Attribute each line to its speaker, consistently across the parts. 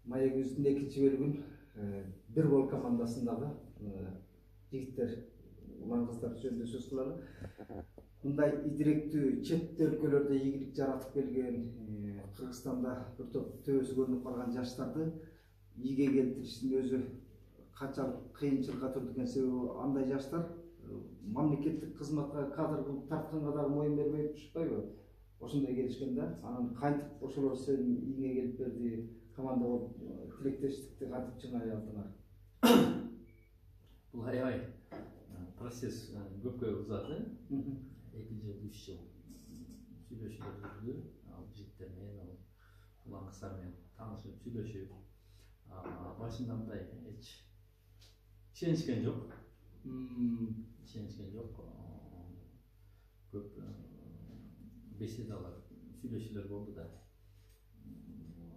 Speaker 1: Маегибиздин экинчи бөлүгүн бир гол командасындагы жигиттер, улан кыздар жөнүндө сөз кылалы. Мындай идиректүү чет өлкөлөрдө ийгилик жаратып келген, Кыргызстанда бир топ төбөсү көрүнүп калган жаштарды ийге келтириштин өзү канчалык кыйынчылыкка турду экен. Себеби андай жаштар мамлекеттик кызматка кадр кылып тартканга дагы моюн бербей турушпайбы? Ошондой келишкен да. Анан кантип ошолор сенин ийиңе келип берди, команда болуп тилектештикти кантип чыңдай алдыңар?
Speaker 2: Бул аябай процесс көпкө узады. 2 жыл, 3 жыл сүйлөшүүлөр жүрдү. Ал жигиттер менен, улан кыздар менен таанышып, сүйлөшүп, башында мындай эч ишенишкен жок. Көп беседалар, сүйлөшүүлөр болду да.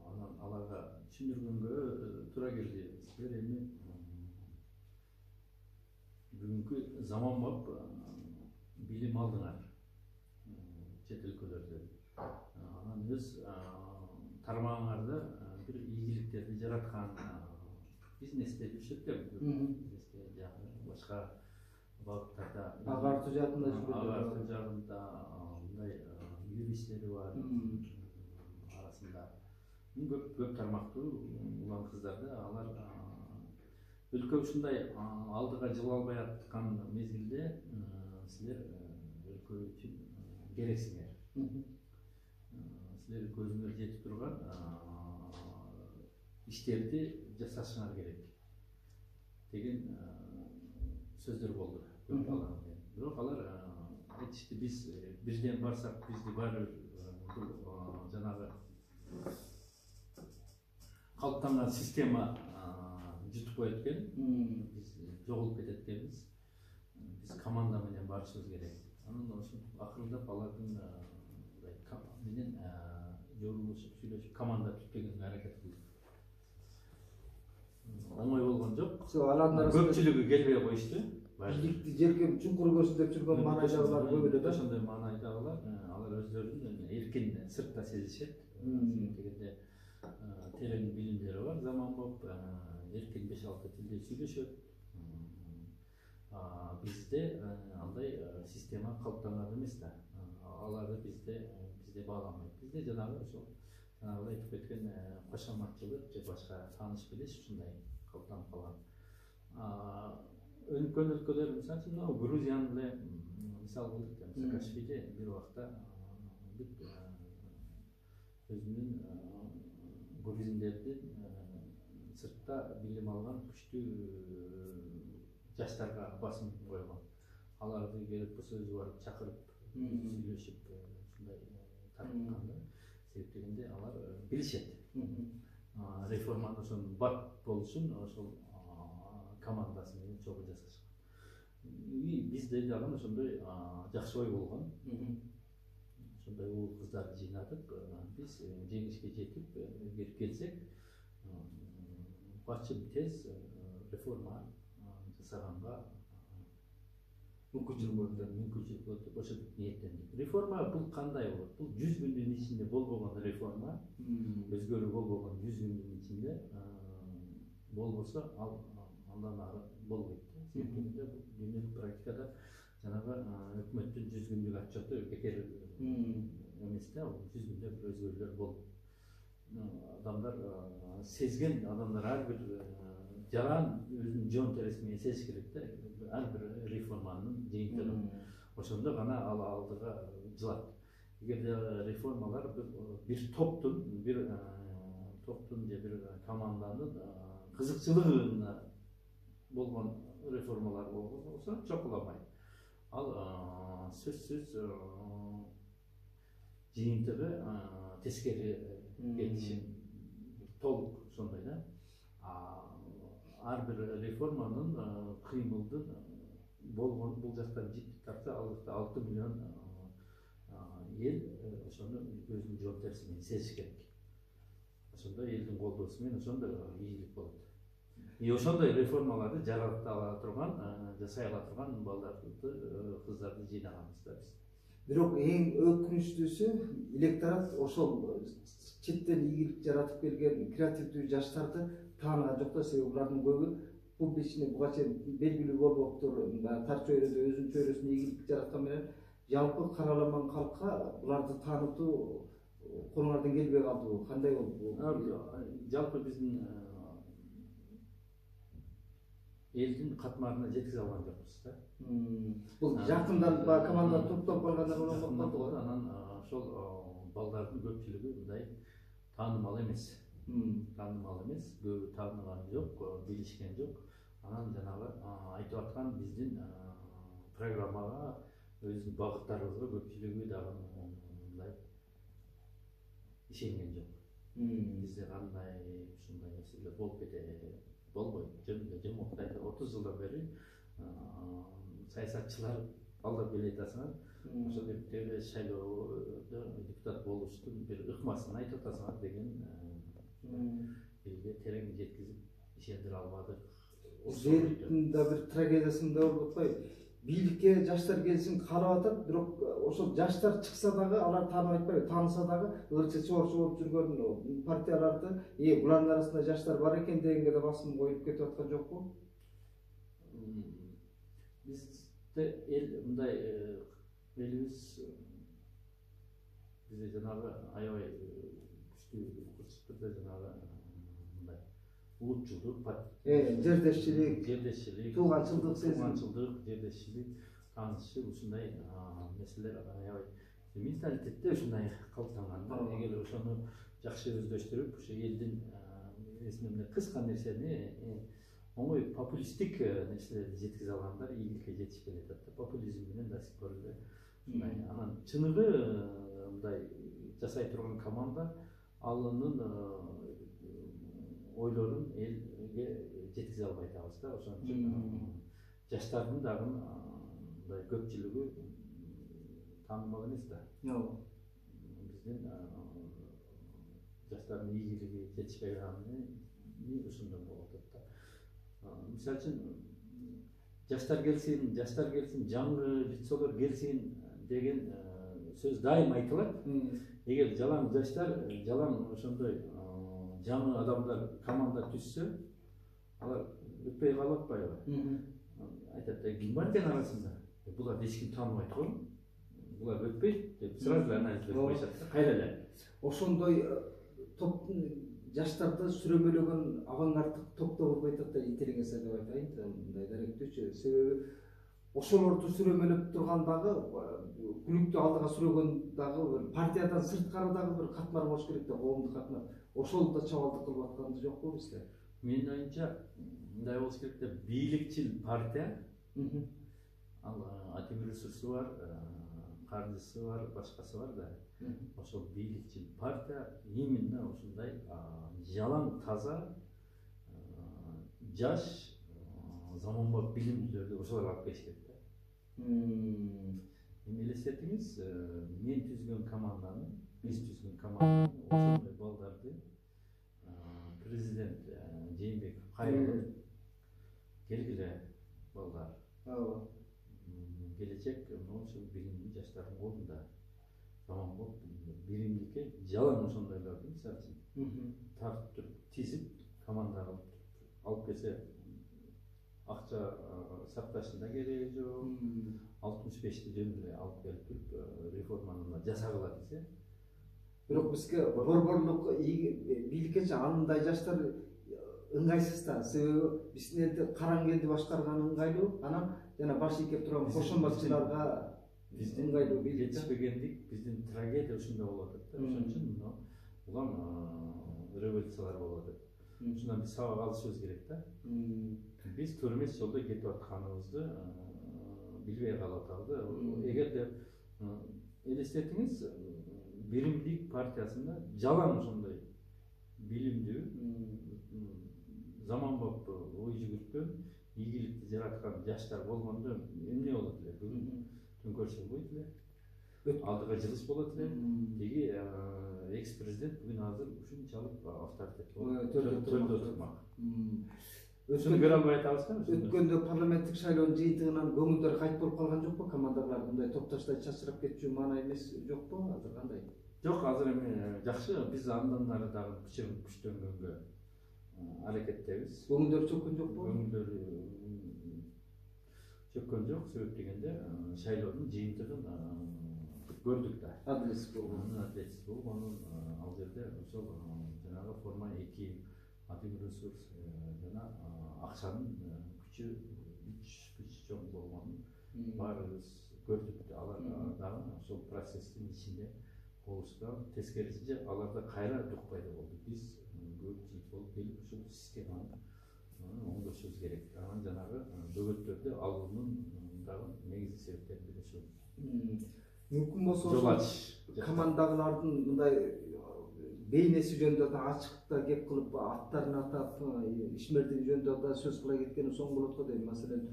Speaker 2: Анан аларга түшүндүргөнгө туура келди. Силер эми бүгүнкү заманбап билим алдыңар чет өлкөлөрдө. Анан өз тармагыңарда бир ийгиликтерди жараткан бизнесте жүрүшөт деп. Бизнесте жагы башка багыттарда
Speaker 1: агартуу
Speaker 2: жагында мындай юристтери бар арасында. Көп тармактуу улан кыздарды алар өлкө ушундай алдыга жыла албай аткан мезгилде силер өлкө үчүн керексиңер. Силер көзүңөр жетип турган иштерди жасашыңар керек деген сөздөр болду. Бирок алар айтышты, биз бирден барсак бизди баары жанагы калыптанган система жутуп коет экен. Биз жоголуп кетет экенбиз. Биз команда менен барышыбыз керек. Анан ошентип акырындап алардын менен жолугушуп сүйлөшүп команда түзгөнгө аракет кылдык. Оңой болгон жок. Көпчүлүгү келбей коюшту.
Speaker 1: Бийликти жерге чуңкур көздөп жүргөн маанайдагылар көп эле да.
Speaker 2: Ошондой маанайдагылар, алар өздөрүн эркин сыртта сезишет. Дегенде терең билимдери бар, заманбап, эркин 5-6 тилде сүйлөшөт. Бизде андай система калыптанган эмес да. Аларды бизде бааламайт. Бизде жанагы ошол айтып кеткен кошоматчылык же башка тааныш билиш ушундай калыптанып калган. Өнүккөн өлкөлөр, мисалы үчүн, Грузияны эле мисал кылдык да. Саакашвили бир убакта өзүнүн грузиндердин сыртта билим алган күчтүү жаштарга басым койгон. Аларды керек болсо өзү барып чакырып, сүйлөшүп, ушундай тартканда. Себеп дегенде алар билишет. Реформаны ошонун бат болушун ошол командасы менен чогуу жасашкан. Бизде дагы ошондой жакшы ой болгон. Ошондой уул кыздарды жыйнадык. Биз жеңишке жетип келсек, бачым тез реформа жасаганга мүмкүнчүлүк болот деп ошентип ниеттендик. Реформа бул кандай болот? Бул 100 күндүн ичинде болбогон реформа, өзгөрүү болбогон 100 күндүн ичинде болбосо андан ары болбойт. Себеп дегенде бул дүйнөлүк практикада жанагы өкмөттүн 100 күндүк отчету бекер эмес да. 100 күндө бир өзгөрүүлөр болуп, адамдар сезген, адамдар ар бир жаран өзүнүн жон терisi менен сезиш керек да. Ар бир реформанын жыйынтыгын. Ошондо гана ал алдыга жылат. Эгерде реформалар бир топтун же бир команданын кызыкчылыгына болгон реформалар болгон болсо чокуламайт. Ал сөзсүз жыйынтыгы тескери кетиши толук ошондой да. Ар бир реформанын кыймылдын болгон бул жактан жиптик тартса, ал жакта 6 миллион эл ошону өзүнүн жон терisi менен сезиш керек. Ошондо элдин колдоосу менен ошондо ийгилик болот. Ошондой реформаларды жарата ала турган, жасай ала турган балдарды, кыздарды жыйнаганбыз да биз.
Speaker 1: Бирок эң өкүнүчтүүсү электорат ошол четтен ийгилик жаратып келген креативдүү жаштарды тааныган жок да. Себеби булардын көбү публичный буга чейин белгилүү борборуктар тар чөйрөдө өзүнүн чөйрөсүндө ийгилик жараткан менен жалпы караламан калкка буларды таанытуу колуңардан келбей калдыбы? Кандай болду?
Speaker 2: Жалпы биздин элдин катмарына жеткизе алган жокпуз да.
Speaker 1: Бул жакындан команда топтоп калгандар болот.
Speaker 2: Анан ошол балдардын көпчүлүгү мындай таанымал эмес. Көбү тааныган жок, билишкен жок. Анан жанагы айтып аткан биздин программага, өзүнүн багыттарыбызга көпчүлүгү дагы мындай ишенген жок. Бизде кандай ушундай нерселер болуп болбойт. Жомоктай 30 жылдан бери саясатчылар алдап келе атасыңар. Ошол эле шайлоодо депутат болуштун бир ыкмасын айтып атасыңар деген элге терең жеткизип ишендире албадык.
Speaker 1: Жердин да бир трагедиясын да болуп атпайбы? Бийликке жаштар келсин каалап атат, бирок ошол жаштар чыкса дагы алар таанып атпайбы, тааныса дагы ылчы чорчу болуп жүргөн партияларды, булардын арасында жаштар бар экен дегенге да басым коюп кетип аткан жокпу?
Speaker 2: Бизде эл мындай элибиз бизде жанагы аябай күчтүү курчуктурда жанагы мындай улутчулдук, жердешчилик, тууганчылдык, жердешчилик, таанышчылык ушундай нерселер аябай менталитетте ушундай калыптанган да. Эгер ошону жакшы өздөштүрүп, ушу элдин мындай кыска нерсени оңой популисттик нерселерди жеткизе алгандар ийгиликке жетишип келатат да. Популизм менен до сих пор эле ушундай. Анан чыныгы мындай жасай турган команда алынын ойлорун элге жеткизе албай атабыз да. Ошон үчүн жаштардын дагы мындай көпчүлүгү таанымал эмес да. Биздин жаштардын ийгилиги жетишпей калганы ушундай болуп атат да. Мисалы үчүн жаштар келсин, жаңы лицолор келсин деген сөз дайым айтылат. Эгер жалаң жаштар, жалаң ошондой жаңы адамдар команда түзсө, алар өтпөй калып атпайбы? Айтат, ким бар экен арасында? Буларды эч ким тааныбайт го. Булар өтпөйт деп сразу анализ коюшат. Кайра эле.
Speaker 1: Ошондой топтун жаштарды сүрөмөлөгөн авангарддык топ да болбой атат да, интереңесе деп айтайын, мындай даректүүчү. Себеби ошолорду сүрөмөлөп турган дагы, күлүктү алдыга сүрөгөн дагы бир партиядан сырткары дагы бир катмар болуш керек да, коомдук катмар. Ошол да чабалдык кылып атканы жокпу бизде?
Speaker 2: Менин оюмча мындай болуш керек да, бийликчил партия, ал атим ресурсу бар, каржысы бар, башкасы бар да. Ошол бийликчил партия именно ушундай жалаң таза жаш заманбап билимдүүлөрдү ошолор алып келиш керек да. Эми элестетиңиз, мен түзгөн команданы, биз түзгөн команданы ошондой балдарды президент Жээнбеков кайрылып келгиле балдар. Келечек ошол билимдүү жаштардын колунда. Заманбап билимдикке жалаң ошондойлорду мисалы үчүн тартып туруп тизип командага алып келсе, акча сакташтын да кереги жок. 65-ти жөн эле алып келип туруп реформаны жасагыла десе.
Speaker 1: Бирок бизге борборлук бийликкечи анындай жаштар ыңгайсыз да. Себеби биздин элди караң элди башкарган ыңгайлуу, анан жана баш ийкеп турган кошоматчыларга ыңгайлуу бийлик
Speaker 2: жетишпегендик биздин трагедия ушунда болуп атат да. Ошон үчүн улам революциялар болуп атат. Ушундан биз сабак алышыбыз керек да. Биз туура эмес жолдо кетип атканыбызды билбей калып атабыз. Эгерде элестетиңиз, биримдик партиясында жалаң ошондой билимдүү, заманбап ой жүгүрткөн, ийгиликти жараткан жаштар болгондо эмне болот эле? Бүгүн төңкөрүш болбойт эле. Алдыга жылыш болот эле. Теги экс-президент бүгүн азыр ушунчалык авторитет болуп төрдө отурмак. Ошону көрө албай атабызбы?
Speaker 1: Өткөндө парламенттик шайлоонун жыйынтыгынан көңүлдөр кайт болуп калган жокпу? Командалар мындай топташтай чачырап кетчү маана эмес жокпу? Азыр кандай?
Speaker 2: Жок, азыр эми жакшы. Биз андан ары дагы күчтөнгөнгө аракеттебиз.
Speaker 1: Көңүлдөр чөккөн жокпу?
Speaker 2: Көңүлдөр чөккөн жок. Себеп дегенде шайлоонун жыйынтыгын көрдүк да.
Speaker 1: Адилетсиз болгон.
Speaker 2: Адилетсиз болгон ал жерде ошол жанагы форма 2 адил ресурс жана акчанын күчү күч чоң болгонун баарыбыз көрдүк. Алар дагы ошол процесстин ичинде болушта тескерисинче аларда кайра дук пайда болду. Биз көп жыйт болуп келип ушул системаны оңдошубуз керек. Анан жанагы бөгөттөрдү алуунун дагы негизги себептеринин бири ушул.
Speaker 1: Мүмкүн болсо командагылардын мындай бейнеси жөнүндө да ачык кеп кылып аттарын атап ишмердиги жөнүндө да сөз кыла кеткен соң болот го дейм. Маселен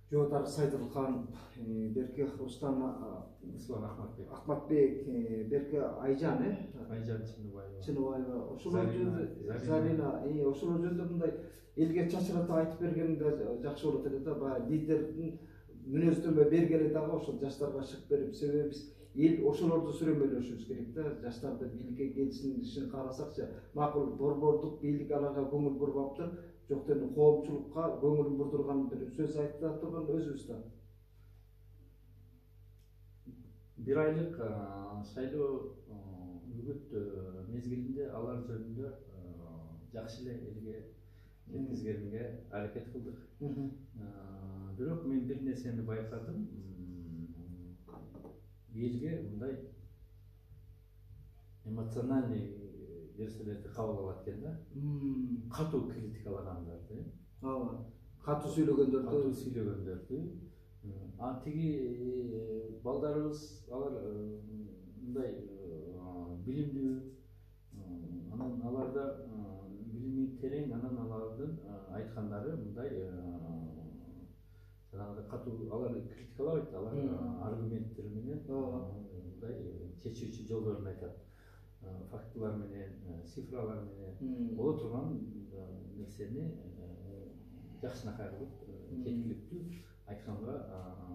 Speaker 1: Жоотар Сайдыркан, берки Рустам Акматбек, берки Айжан,
Speaker 2: Айжан
Speaker 1: Чыныбаева, ошолор жөнүндө Зарина, ошолор жөнүндө мындай элге чачыратып айтып бергенде жакшы болот эле да. Баягы лидердин мүнөздөмө бергени дагы ошол жаштарга шык берип, себеби биз эл ошолорду сүрөмөлөшүбүз керек да. Жаштарды бийликке келишин карасакчы, макул борбордук бийлик аларга көңүл бурбаптыр. Жоктон коомчулукка көңүл бурдурган бир сөз айтта турган өзүбүз да.
Speaker 2: Бир айлык шайлоо үгүт мезгилинде алар жөнүндө жакшы эле элге жеткизгенге аракет кылдык. Бирок мен бир нерсени байкадым. Элге мындай эмоциональный нерселерди кабыл алат экен да. Катуу критикалагандарды,
Speaker 1: катуу сүйлөгөндөрдү.
Speaker 2: Тиги балдарыбыз алар мындай билимдүү, анан аларда билими терең, анан алардын айткандары мындай жанагы катуу, алар критикалабайт, алар аргументтер менен мындай чечүүчү жолдорун айтат. Фактылар менен, цифралар менен боло турган нерсени жакшынакай кылып, жеткиликтүү айтканга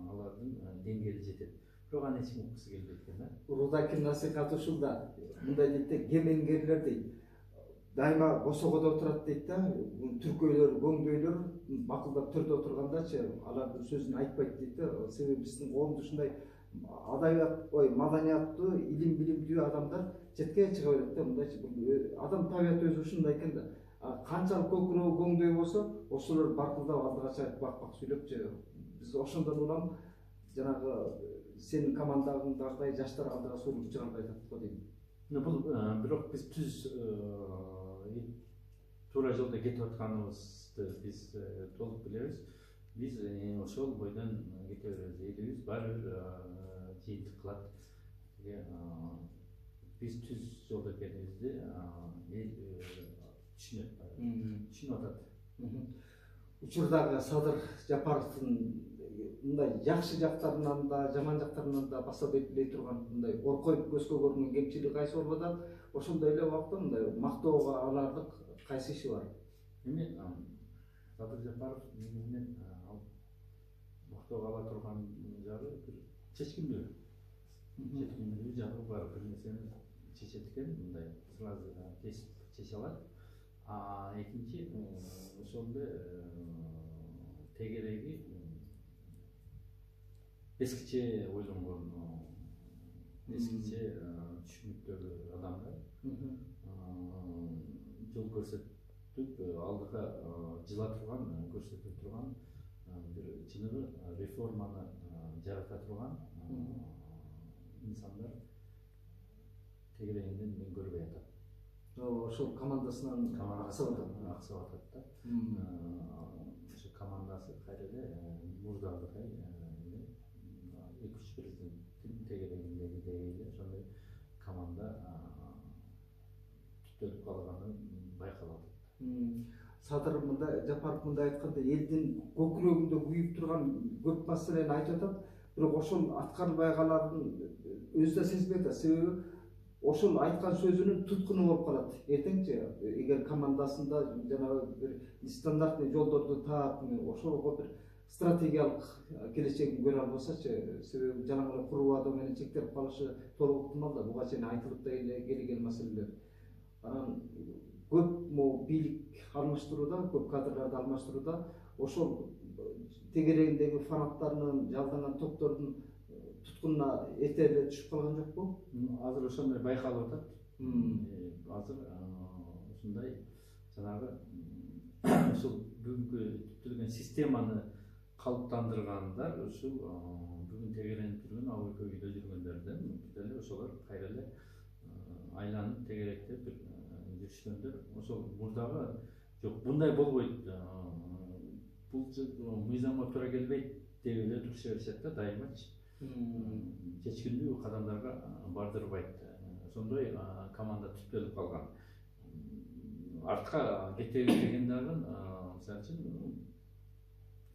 Speaker 2: алардын деңгээли жетет. Бирок аны эч ким уккусу келбейт экен да.
Speaker 1: Рудакин насихаты ушул да. Мындай дейт да, кемеңгерлер дейт. Дайыма босогодо турат дейт да. Түркөйлөр, көңдөйлөр бакылдап төрдө отургандачы алардын сөзүн айтпайт дейт да. Себеби биздин коомдо ушундай адабият, маданияттуу, илим билимдүү адамдар четке чыга берет да. Мындай адам табияты өзү ушундай экен да. Канчалык көкүрөгү көңдөй болсо, ошолор баркылдап алдыга чыгып бак сүйлөпчү. Биз ошондон улам жанагы сенин командаңдагыдай жаштар алдыга сүйлөп чыга албай атат го дейм.
Speaker 2: Бул бирок биз түз туура жолдо кетип атканыбызды биз толук билебиз. Биз ошол бойдон кете беребиз, элибиз баары бир жыйынтык кылат. Биз түз жолдо экенибизди эл түшүнөт, түшүнүп атат.
Speaker 1: Учурдагы Садыр Жапаровдун мындай жакшы жактарынан да, жаман жактарынан да баса белгилей турган мындай оркоюп көзгө көрүнгөн кемчилиги кайсы болуп атат? Ошондой эле убакта мындай мактоого аларлык кайсы иши бар?
Speaker 2: Эми Садыр Жапаров негизинен мактоого ала турган жагы бир чечкиндүү жагы бар. Бир нерсени чечет экен, мындай сразу чече алат. Экинчи ошондо тегереги эскиче ойлонгон, эскиче түшүнүктөгү адамдар жол көрсөтүп алдыга жыла турган, көрсөтө турган бир чыныгы реформаны жарата турган инсандар тегерегинен мен көрбөй атам.
Speaker 1: Ошол командасынан аксап
Speaker 2: атат да. Ошо командасы кайра эле мурдагыдай 2-3 президенттин тегерегиндегидей эле ошондой команда түтөлүп калганын байкалат.
Speaker 1: Садыр Жапаров мындай айтканда, элдин көкүрөгүндө күйүп турган көп маселени айтып атат, бирок ошол аткарылбай каларын өзү да сезбей атат. Себеби ошол айткан сөзүнүн туткуну болуп калат. Эртеңчи эгер командасында жанагы бир стандартный жолдорду таап, ошого бир стратегиялык келечегин көрө албасачы, себеби жалаң эле куруу адам менен чектелип калышы толук ыктымал да, буга чейин айтылып да келген маселелер. Анан көп могу бийлик алмаштырууда, көп кадрларды алмаштырууда ошол тегерегиндеги фанаттардын, жалданган топтордун туткунуна эрте эле түшүп калган жокпу?
Speaker 2: Азыр ошондой байкалып атат. Азыр ушундай жанагы ушул бүгүнкү түптөлгөн системаны калыптандыргандар ушул бүгүн тегеренип жүргөн Абы үйдө жүргөндөрдөн деле ошолор кайра эле айланып тегеректеп жүрүшкөндөр. Ошол мурдагы жок, мындай болбойт. Бул мыйзамга туура келбейт деп эле туруша беришет да дайымачы. Чечкиндүү кадамдарга бардырбайт. Ошондой команда түптөлүп калган. Артка кетебиз деген дагы мисалы үчүн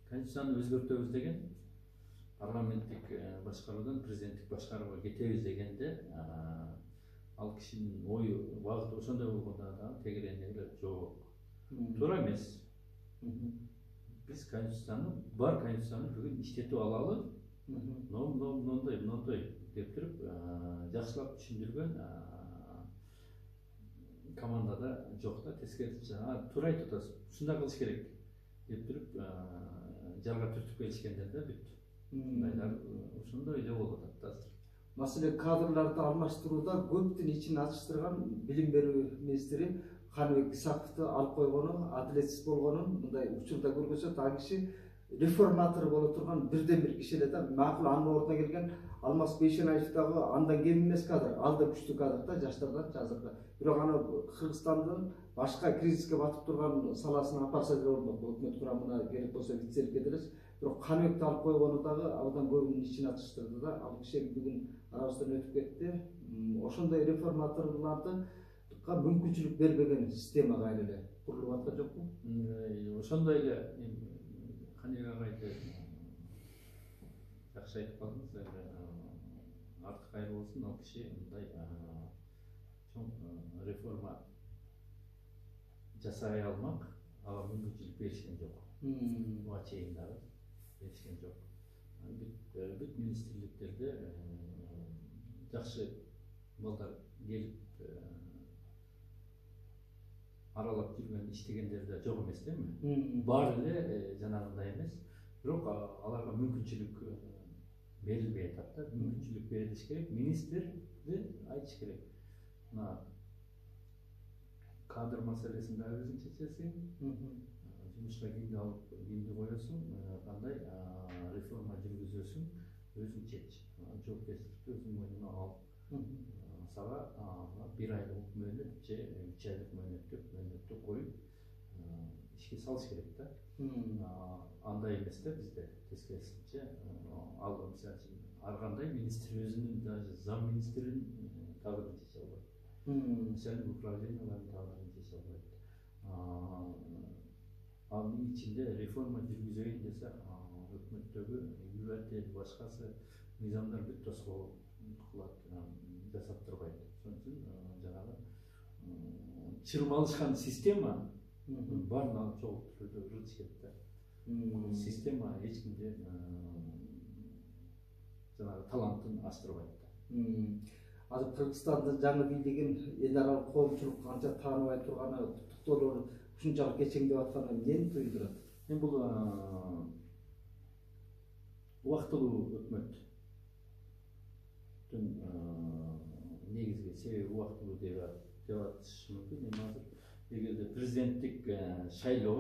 Speaker 2: Конституцияны өзгөртөбүз деген парламенттик башкаруудан президенттик башкарууга кетебиз дегенде ал кишинин ою багыты ошондой болгондо дагы тегерендеги жок. Туура эмес. Биз Конституцияны, бар Конституцияны бүгүн иштетип алалы. Мындай деп туруп жакшылап түшүндүргөн командада жок да, тескерисинче туура айтып атасыз, ушундай кылыш керек деп туруп жарга түртүп келишкендер да бүт. Мындайлар ошондой эле болуп атат азыр.
Speaker 1: Маселе кадрларды алмаштырууда көптүн ичин ачыштырган билим берүү министри Каныбек Исаковду алып койгону, адилетсиз болгонун мындай учурда көргөзөт. А киши реформатор боло турган бирден бир киши эле да. Макул анын ордуна келген Алмаз Бейшенаев дагы андан кем эмес кадр, ал да күчтүү кадр да, жаштардан азыркы. Бирок аны Кыргызстандын башка кризиске батып турган саласына апарса деле болмок. Өкмөт курамына керек болсо вице-спикер делес. Бирок Каныбекти алып койгону дагы абдан көбүнүн ичин ачыштырды да. Ал киши бүгүн арабыздан өтүп кетти. Ошондой реформаторлорду мүмкүнчүлүк бербеген система кайра эле курулуп аткан жокпу?
Speaker 2: Ошондой эле Каныбек агайды жакшы айтып калдыңыз. Артык кайры болсун, ал киши мындай чоң реформа жасай алмак, ага мүмкүнчүлүк беришкен жок. Буга чейин дагы беришкен жок. Бүт министрликтерде жакшы балдар келип аралап жүргөн иштегендер да жок эмес дейми? Бар эле жанагындай эмес. Бирок аларга мүмкүнчүлүк берилбей атат да. Мүмкүнчүлүк берилиш керек. Министрди айтыш керек. Мына кадр маселесин дагы өзүң чечесиң. Жумушка кимди коесуң, кандай реформа жүргүзөсүң, өзүң чеч. Жоопкерчиликти өзүң мойнуна ал. Сага бир айлык мөөнөт же 3 айлык мөөнөттү коюп ишке салыш керек да. Андай эмес да бизде тескерисинче. Ал мисалы үчүн ар кандай министр өзүнүн даже зам министрин тагдырын чече албайт. Мисалы управлениялардын тагдырын чече албайт. Анын ичинде реформа жүргүзөйүн десе өкмөттөгү ЮРТ башкасы мыйзамдар бүт тоскоол кылат, жасап турбайт. Ошон үчүн жанагы чырмалышкан система баарын алып чогултуп өрүтүш керек да. Система эч кимде жанагы талантын ачтырбайт да.
Speaker 1: Азыр Кыргызстандын жаңы бийлигин эл аралык коомчулук канча тааныбай турганы, туттоолор ушунчалык кечеңдеп атканы эмнени туюдурат?
Speaker 2: Бул убактылуу өкмөттүн негизги себеби убактылуу деп атыш мүмкүн. Эми азыр эгерде президенттик шайлоо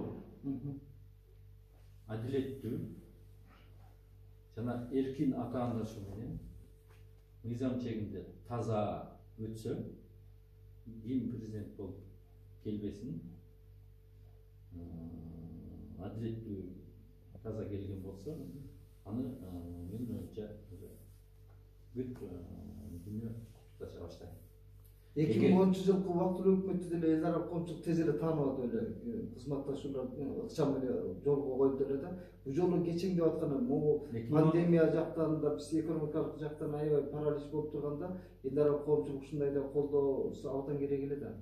Speaker 2: адилеттүү жана эркин атаандашуу менен мыйзам чегинде таза өтсө, ким президент болуп келбесин, адилеттүү таза келген болсо, аны мен оюмча бүт дүйнө куттукташа баштайт.
Speaker 1: 2010 жылкы убактылуу өкмөттү деле эл ара коомчулук тез эле таанып алды эле, кызматташуулар ыкчам эле жолго коюлду эле да. Бул жолу кечең деп атканда могу пандемия жактан да биз экономикалык жактан аябай паралич болуп турганда эл ара коомчулук ушундай да колдоосу абдан керек эле да.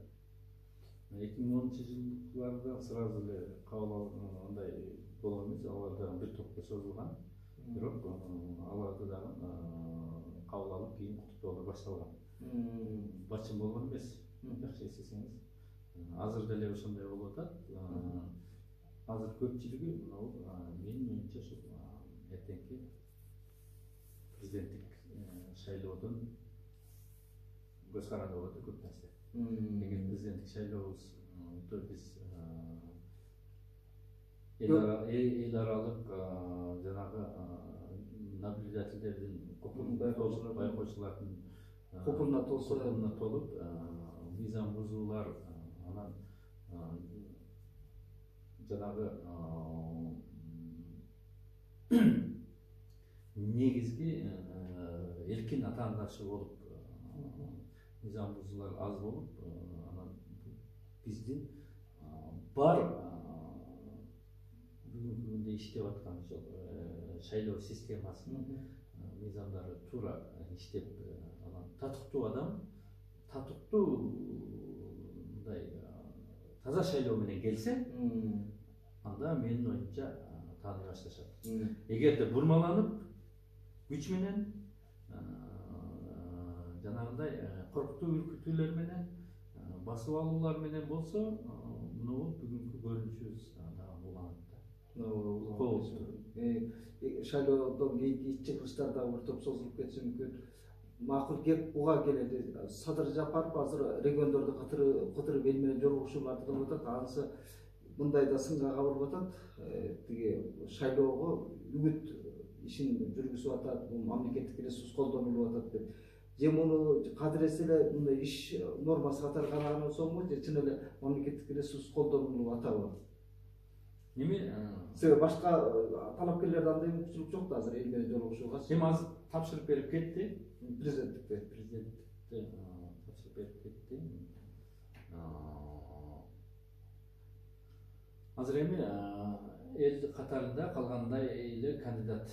Speaker 2: 2010 жылдары сразу эле кабыл андай болгон эмес, алар дагы бир топко созулган. Бирок аларды дагы кабыл алып кийин куттуктоолор башталган. Бачым болгон эмес, жакшы эстесеңиз. Азыр деле ошондой болуп атат. Азыр көпчүлүгү менин оюмча ошо эртеңки президенттик шайлоодон көз каранды болот да көп нерсе. Эгер президенттик шайлообуз биз эл аралык жанагы наблюдательдердин байкоочулардын купулуна толуп мыйзам бузуулар анан жанагы негизги эркин атаандашы болуп мыйзам бузуулар аз болуп анан биздин бар бүгүнкү күндө иштеп аткан ошол шайлоо системасынын мыйзамдары туура иштеп анан татыктуу адам татыктуу мындай таза шайлоо менен келсе анда менин оюмча тааный башташат. Эгерде бурмаланып күч менен жанагындай коркутуу үркүтүүлөр менен басып алуулар менен болсо муну бүгүнкү көрүнүшүбүз уланат да.
Speaker 1: Шайлоодон кийинки ич чыгылыштар дагы бир топ созулуп кетиши мүмкүн. Макул кеп буга келети. Садыр Жапаров азыр региондорду кытырып эл менен жолугушууларды кылып атат. Анысы мындай да сынга кабылып атат. Тиги шайлоого үгүт ишин жүргүзүп атат, бул мамлекеттик ресурс колдонулуп атат деп. Же муну кадыресе эле мындай иш нормасы катары караган соңго же чын эле мамлекеттик ресурс колдонулуп атабы?
Speaker 2: Неме?
Speaker 1: Себеби башка талапкерлерде андай мүмкүнчүлүк жок да азыр эл менен жолугушууга.
Speaker 2: Эми азыр тапшырып берип кетти.
Speaker 1: Президенттикте
Speaker 2: тапшырып берип кетти. Азыр эми эл катарында калгандай эле кандидат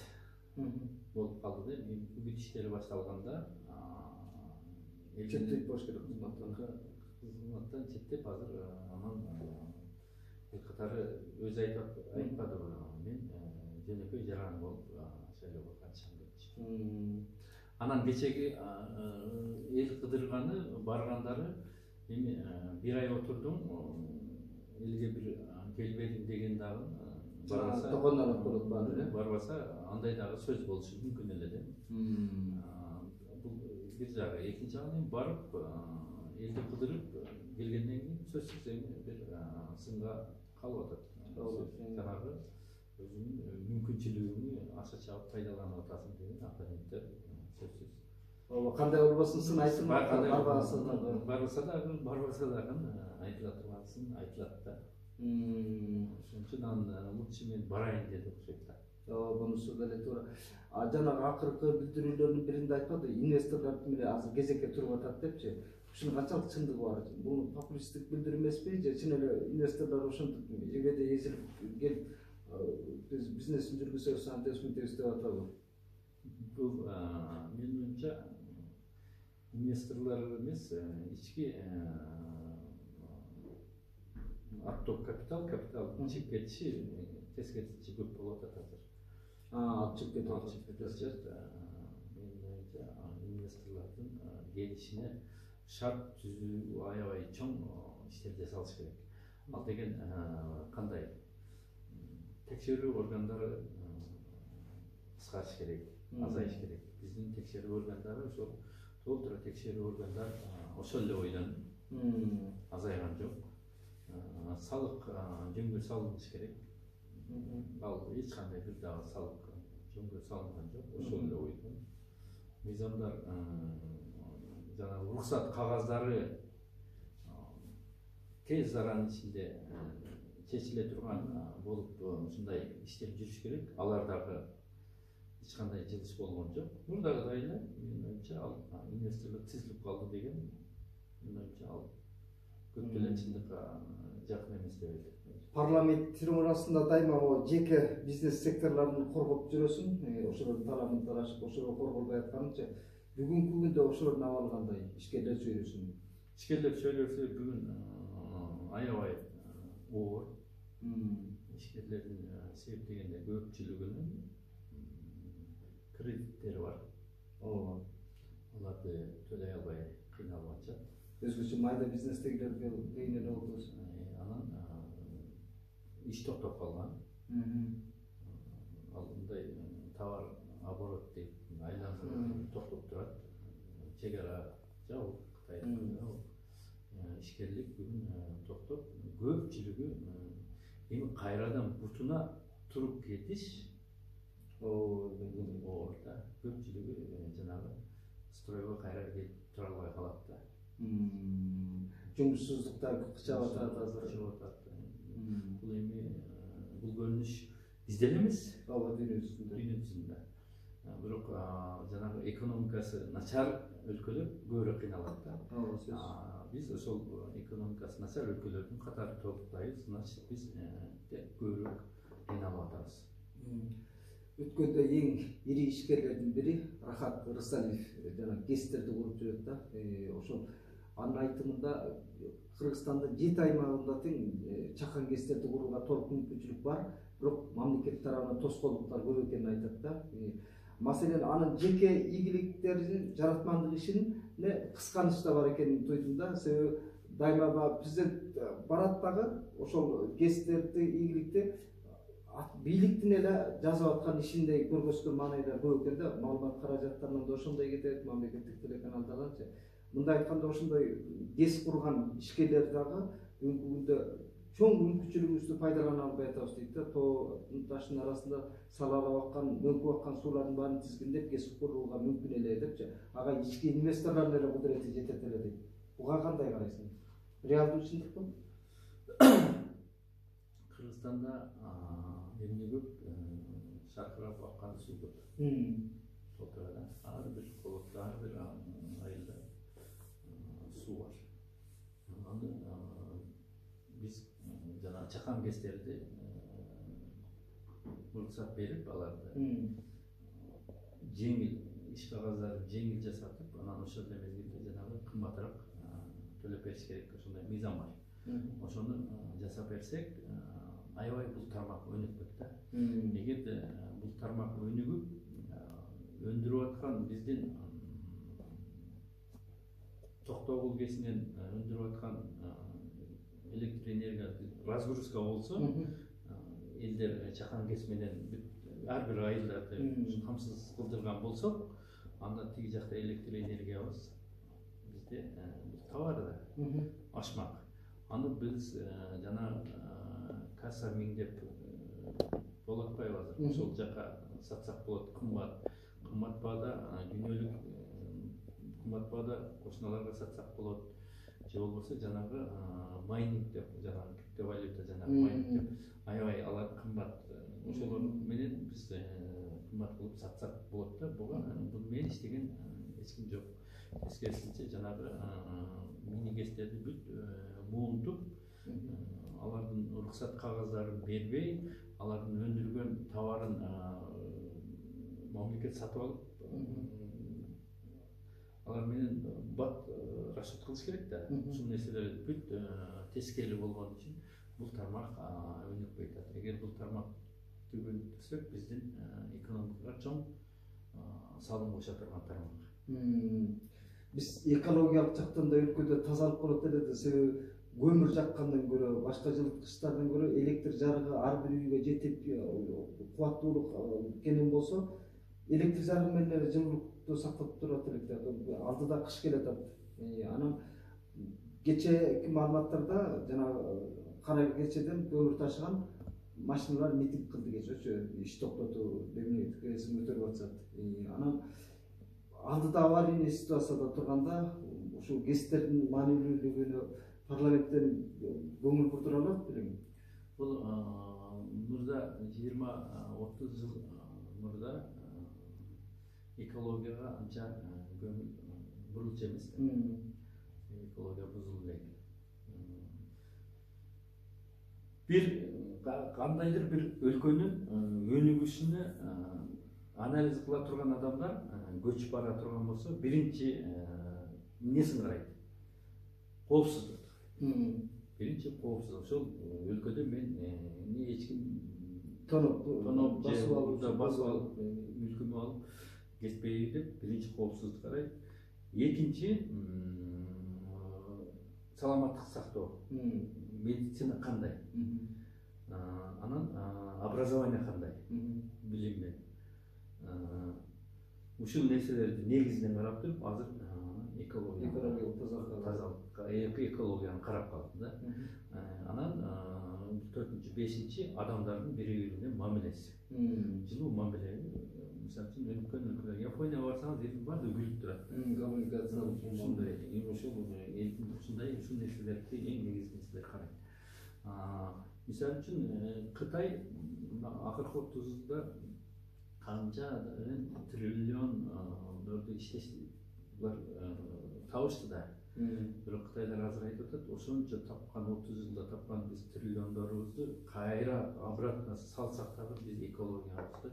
Speaker 2: болуп калды да. Үгүт иштери башталганда
Speaker 1: четтеп болуш керек
Speaker 2: кызматтан четтеп азыр анан эл катары өзү айтпадыбы, мен жөнөкөй жаран болуп шайлоого катышам депчи. Анан кечеги эл кыдырганы баргандары эми бир ай отурдум, элге бир келбедим деген дагы барбаса
Speaker 1: токондон болуп барды.
Speaker 2: Барбаса андай дагы сөз болушу мүмкүн эле да. Бул бир жагы, экинчи жагынан барып элди кыдырып келгенден кийин сөзсүз эми бир сынга калып атат. Жанагы өзүнүн мүмкүнчүлүгүн аша чабып пайдаланып атасың деген оппоненттер сөзсүз.
Speaker 1: Кандай болбосун сын айтылып
Speaker 2: барбаса дагы айтыла турган сын айтылат да. Ошон үчүн анан лучше мен барайын деп окшойт да.
Speaker 1: Бунусу деле туура. Жанагы акыркы билдирүүлөрдүн биринде айтпады, инвесторлор менен азыр кезекке туруп атат депчи. Ушунун канчалык чындыгы бар? Бул популисттик билдирүү эмеспи же чын эле инвесторлор ошентип жебеде эзилип келип биз бизнесин жүргүзөбүз, антебиз деп атабы?
Speaker 2: Бул менин оюмча инвесторлор эмес, ички отток капитал чыгып кетиши, тескерисинче көп болуп атат азыр.
Speaker 1: Чыгып кетет.
Speaker 2: Менин оюмча инвесторлордун келишине шарт түзүү аябай чоң иштер жасалыш керек. Ал деген кандай? Текшерүү органдары кыскарыш керек, азайыш керек. Биздин текшерүү органдары ошол толтура текшерүү органдар ошол эле бойдон азайган жок. Салык жөнгө салыныш керек. Ал эч кандай бир дагы салык жөнгө салынган жок, ошол эле бойдон. Мыйзамдар жанагы уруксат кагаздары тез аранын ичинде чечиле турган болуп ушундай иштер жүрүш керек. Алар дагы эч кандай жылыш болгон жок. Мурдагыдай эле менин оюмча ал инвесторлор тизилип калды деген Менимче ал көптөгөн чындыкка жакын эмес деп ойлойм.
Speaker 1: Парламент трибунасында дайыма жеке бизнес секторларын коргоп жүрөсүң. Ошолордун талабын тарашып, ошолор корголбой атканынча бүгүнкү күндө ошолордун абалы кандай? Ишкерлер сөйлөсүн.
Speaker 2: Ишкерлер сөйлөсө бүгүн аябай оор. Ишкерлердин септегенде көпчүлүгүнүн кредиттери бар. Аларды төлөй албай кыйналып атышат.
Speaker 1: Өзгөчө майда бизнестегилерге кыйын эле болду.
Speaker 2: Анан иш токтоп калган. Ал мындай товар оборот дейт, айлануу токтоп турат. Чек ара жабык, Кытайдын ишкерлик бүгүн токтоп, көпчүлүгү эми кайрадан бутуна туруп кетиш оор да. Көпчүлүгү жанагы стройго кайра келип тура албай калат да.
Speaker 1: Жумушсуздуктар кычап атат азыр.
Speaker 2: Бул эми бул көрүнүш бизде эле эмес,
Speaker 1: Ооба, дүйнө жүзүндө.
Speaker 2: Бирок жанагы экономикасы начар өлкөлөр көбүрөөк кыйналат да. Биз ошол экономикасы начар өлкөлөрдүн катары толуктайбыз, значит биз көбүрөөк кыйналып атабыз.
Speaker 1: Өткөндө эң ири ишкерлердин бири Рахат Рысалиев жана ГЭСтерди куруп жүрөт да. Ошол анын айтымында Кыргызстандын 7 аймагында тең чакан ГЭСтерди курууга толук мүмкүнчүлүк бар, бирок мамлекет тарабынан тоскоолдуктар көп экенин айтат да. Маселен анын жеке ийгиликтерин, жаратмандык ишине кысканыч да бар экенин тойдум да. Себеби дайыма президент барат дагы ошол ГЭСтерди ийгиликти бийликтин эле жазып аткан ишиндей көргөзгөн маанайлар көп экен да. Маалымат каражаттарынан да ошондой кетет, мамлекеттик телеканалдардан. Мындай айтканда ошондой ГЭС курган ишкерлер дагы бүгүнкү күндө чоң мүмкүнчүлүгүбүздү пайдалана албай атабыз дейт да. Тоо таштын арасында салалап аккан, мөңкүп аккан суулардын баарын тизгиндеп ГЭС курууга мүмкүн эле депчи. Ага ички инвесторлордун эле кудурети жетет эле дейт. Буга кандай карайсың? Реалдуу чындыкпы?
Speaker 2: Кыргызстанда эмне көп, шаркырап аккан суу көп. Толтурада ар бир колокто, ар бир айылда суу бар. Аны биз жана чакан ГЭСтерди уруксат берип, аларды жеңил иш кагаздарын жеңил жасатып, анан ошол эле мезгилде жанагы кымбатыраак төлөп бериш керек. Ошондой мыйзам бар. Ошону жасап берсек, аябай бул тармак өнүкпөт да. Эгерде бул тармак өнүгүп, өндүрүп аткан биздин Токтогул ГЭСинен өндүрүп аткан электр энергия разгрузка болсо, элдер чакан ГЭС менен ар бир айылдарды камсыз кылдырган болсок, анда тиги жакта электр энергиябыз бизде товар да ашмак. Аны биз жана касса миңдеп болуп атпайбы азыр. Ошол жака сатсак болот, кымбат баада дүйнөлүк кымбат баада кошуналарга сатсак болот. Же болбосо жанагы майнинг деп, жанагы криптовалюта, жанагы майнинг деп аябай алар кымбат. Ошолор менен биз кымбат кылып сатсак болот да. Буга буну менен иштеген эч ким жок. Тескерисинче жанагы мини ГЭСтерди бүт муунтуп, алардын уруксат кагаздарын бербей, алардын өндүргөн товарын мамлекет сатып алып, алар менен бат расчет кылыш керек да. Ушул нерселер бүт тескери болгон үчүн бул тармак өнүкпөй атат. Эгер бул тармакты өнүктүрсөк, биздин экономикага чоң салым кошо турган тармак.
Speaker 1: Биз экологиялык жактан да өлкөдө тазалык болот эле да. Себеби көмүр жаккандан көрө, башка жылыткычтардан көрө электр жарыгы ар бир үйгө жетип, кубаттуулук кенен болсо, электр жарыгы менен эле жылуулукту сактап турат элек да. Алдыда кыш келатат. Анан кечээки маалыматтарда жана кара кечеден көмүр ташыган машиналар митинг кылды кечечү, иш токтотуу демесин көтөрүп атышат. Анан алдыда аварийный ситуацияда турганда ушул ГЭСтердин маанилүүлүгүнө парламенттен көңүл бурдура алат белең?
Speaker 2: Бул мурда 20-30 жыл мурда экологияга анча көңүл бурулчу эмес. экология бузулду элек. Бир кандайдыр бир өлкөнүн өнүгүшүнө анализ кыла турган адамдар көчүп бара турган болсо биринчи эмнесин карайт? Коопсуздук. Биринчи коопсуздук. Ошол өлкөдө мен эч ким тоноп басып алып мүлкүмдү алып кетпейби деп биринчи коопсуздук карайт. Экинчи саламаттык сактоо. Медицина кандай? Анан образование кандай? Билим. Ушул нерселерди негизинен карап туруп азыр экологиялык тазалыкка, экологияны карап калдым да. Анан 4-5 адамдардын бири-бирине мамилеси. Жылуу мамиле. Мисалы үчүн өлкөлөр Японияга барсаңыз элдин баардыгы күлүп турат. Коммуникациялык ушундай ушул нерселерди эң негизги нерселер карайт. Мисалы үчүн Кытай акыркы 30 жылда канча триллион иштешилер табышты да. Бирок Кытайлар азыр айтып атат, ошончо тапкан 30 жылда тапкан биз триллиондорубузду кайра обратно салсак дагы биз экологиябызды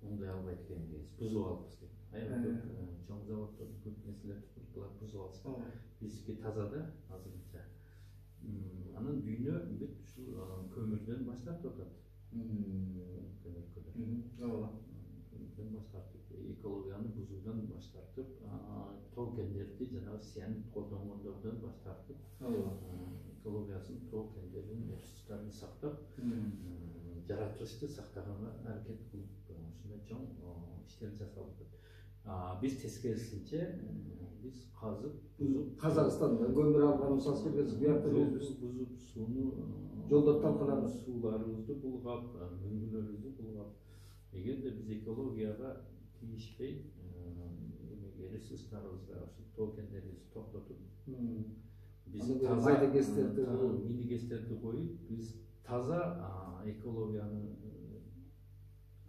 Speaker 2: оңдой албайт экенбиз, бузуп алабыз деп. Аябай чоң заводдор көп нерселерди булар бузуп алса, бизге таза да азырынча. Анан дүйнө бүт ушул көмүрдөн баш тартып атат. Көмүрдөн баш тартып, экологияны бузуудан баш тартып, тоо кендерди жанагы сиан колдонгондордон баш тартып, экологиясын, тоо кендердин ресурстарын сактап, жаратылышты сактаганга аракет кылып, ушундай чоң иштер жасалып атат. Биз тескерисинче биз казып, бузуп,
Speaker 1: Казакстанда көмүр алган мисалы келгенде буякта
Speaker 2: бузуп, сууну
Speaker 1: жолдор талкаланып,
Speaker 2: сууларыбызды булгап, мөңгүлөрүбүздү булгап, эгерде биз экологияга тийишпей, ресурстарыбызга, ошол тоо кендерибизди токтотуп, биз таза минигестерди коюп, биз таза экологияны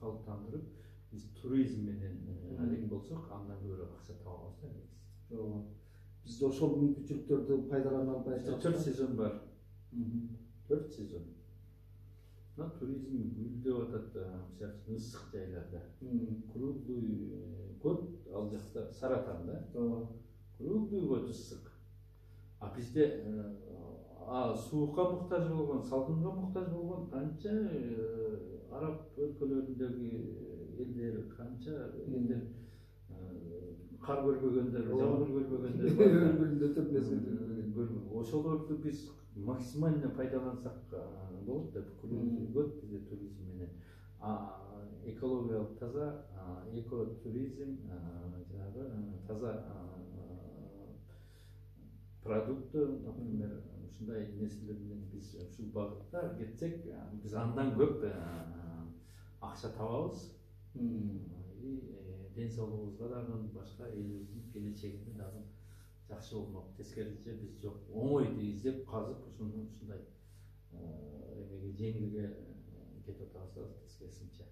Speaker 2: калыптандырып, биз туризм менен алек болсок, андан көбүрөөк акча табабыз да негизи.
Speaker 1: Биз ошол мүмкүнчүлүктөрдү пайдалана албай жатабыз.
Speaker 2: 4 сезон бар. 4 сезон. Туризм гүлдөп атат, мисалы ысык жайларда. Круглый год ал жакта Саратанда. Круглый год ысык. А бизде суукка муктаж болгон, салкынга муктаж болгон канча араб өлкөлөрүндөгү элдер, канча элдер кар көрбөгөндөр, жамгыр көрбөгөндөр бар.
Speaker 1: Өмүрүндө 4 мезгил
Speaker 2: көрбөгөн. Ошолорду биз максимально пайдалансак болот деп, круглый год бизде туризм менен. Экологиялык таза, экотуризм, жанагы таза продукты, например, ушундай нерселер менен биз ушул багытта кетсек, биз андан көп акча табабыз. Ден соолугубузга дагы, башка элибиздин келечегине дагы жакшы болмок. Тескерисинче биз жок, оңойду издеп казып, ушундай эмеге жеңилге кетип атабыз тескерисинче.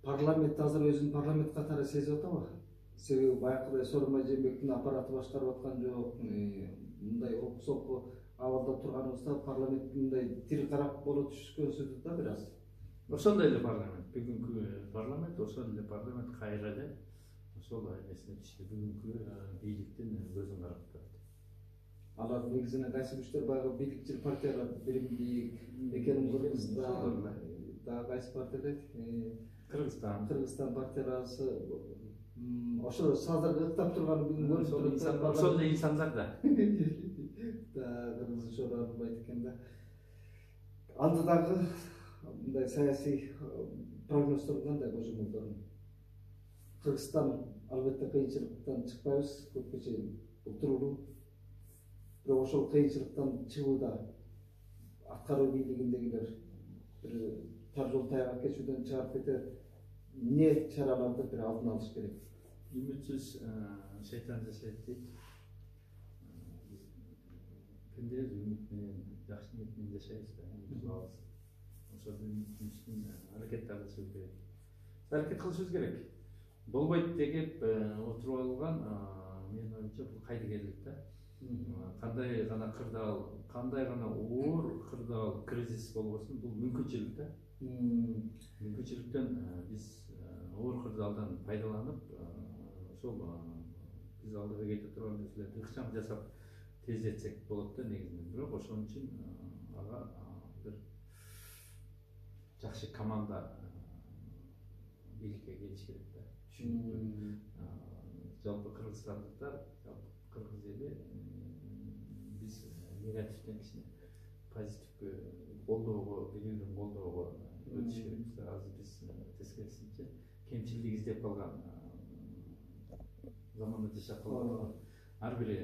Speaker 1: Парламент азыр өзүн парламент катары сезип атабы? Себеби байкыдай Сооронбай Жээнбековдун аппараты башкарып аткан жок, мындай оксоко абалда турганыбызда парламент мындай тил карап боло түшкөнсүз да бир аз.
Speaker 2: Ошондой эле парламент, бүгүнкү парламент, ошол эле парламент кайра эле ошол эмесине түштү. Бүгүнкү бийликтин көзүн карап турат.
Speaker 1: Алар негизинен кайсы күчтөр баягы бийликчил партиялар биримдик экенин Кыргызстан, дагы кайсы партиялар? Кыргызстан партиясы ошо азыр ыктап турганы бүгүн көрүп турат.
Speaker 2: Ошол эле инсандар да.
Speaker 1: Да, кыргызча албайт экен да. Анда дагы мындай саясий прогноздор кандай божомолдорун? Кыргызстан албетте кыйынчылыктан чыкпайбыз, көпкө чейин отурулуу. Бирок ошол кыйынчылыктан чыгууда аткаруу бийлигиндегилер бир тар жол таягак кечүүдөн чыгарып кетет. Эмне чараларды бир алдын алыш керек?
Speaker 2: Үмүтсүз шейтан жашайт дейт. Кимдер үмүт менен, жакшы ниет менен жашайбыз да. Ошол үмүттүн үстүнө аракет кылышыбыз керек. Аракет кылышыбыз керек. Болбойт деп отуруп алган менин оюмча бул кайдыгерлик да. Кандай гана кырдаал, кандай гана оор кырдаал кризис болбосун, бул мүмкүнчүлүк да. Мүмкүнчүлүктөн биз оор кырдаалдан пайдаланып, ошол биз алдыга кете турган нерселерди ыкчам жасап тездетсек болот да негизинен. Бирок ошон үчүн ага бир жакшы команда бийликке келиш керек да. Жалпы кыргызстандыктар, жалпы кыргыз эли биз негативден кичине позитивге колдоого, билүүнү колдоого өтүш керекпиз. Азыр биз тескерисинче кемчилик издеп калган заманда жашап калган. Ар бири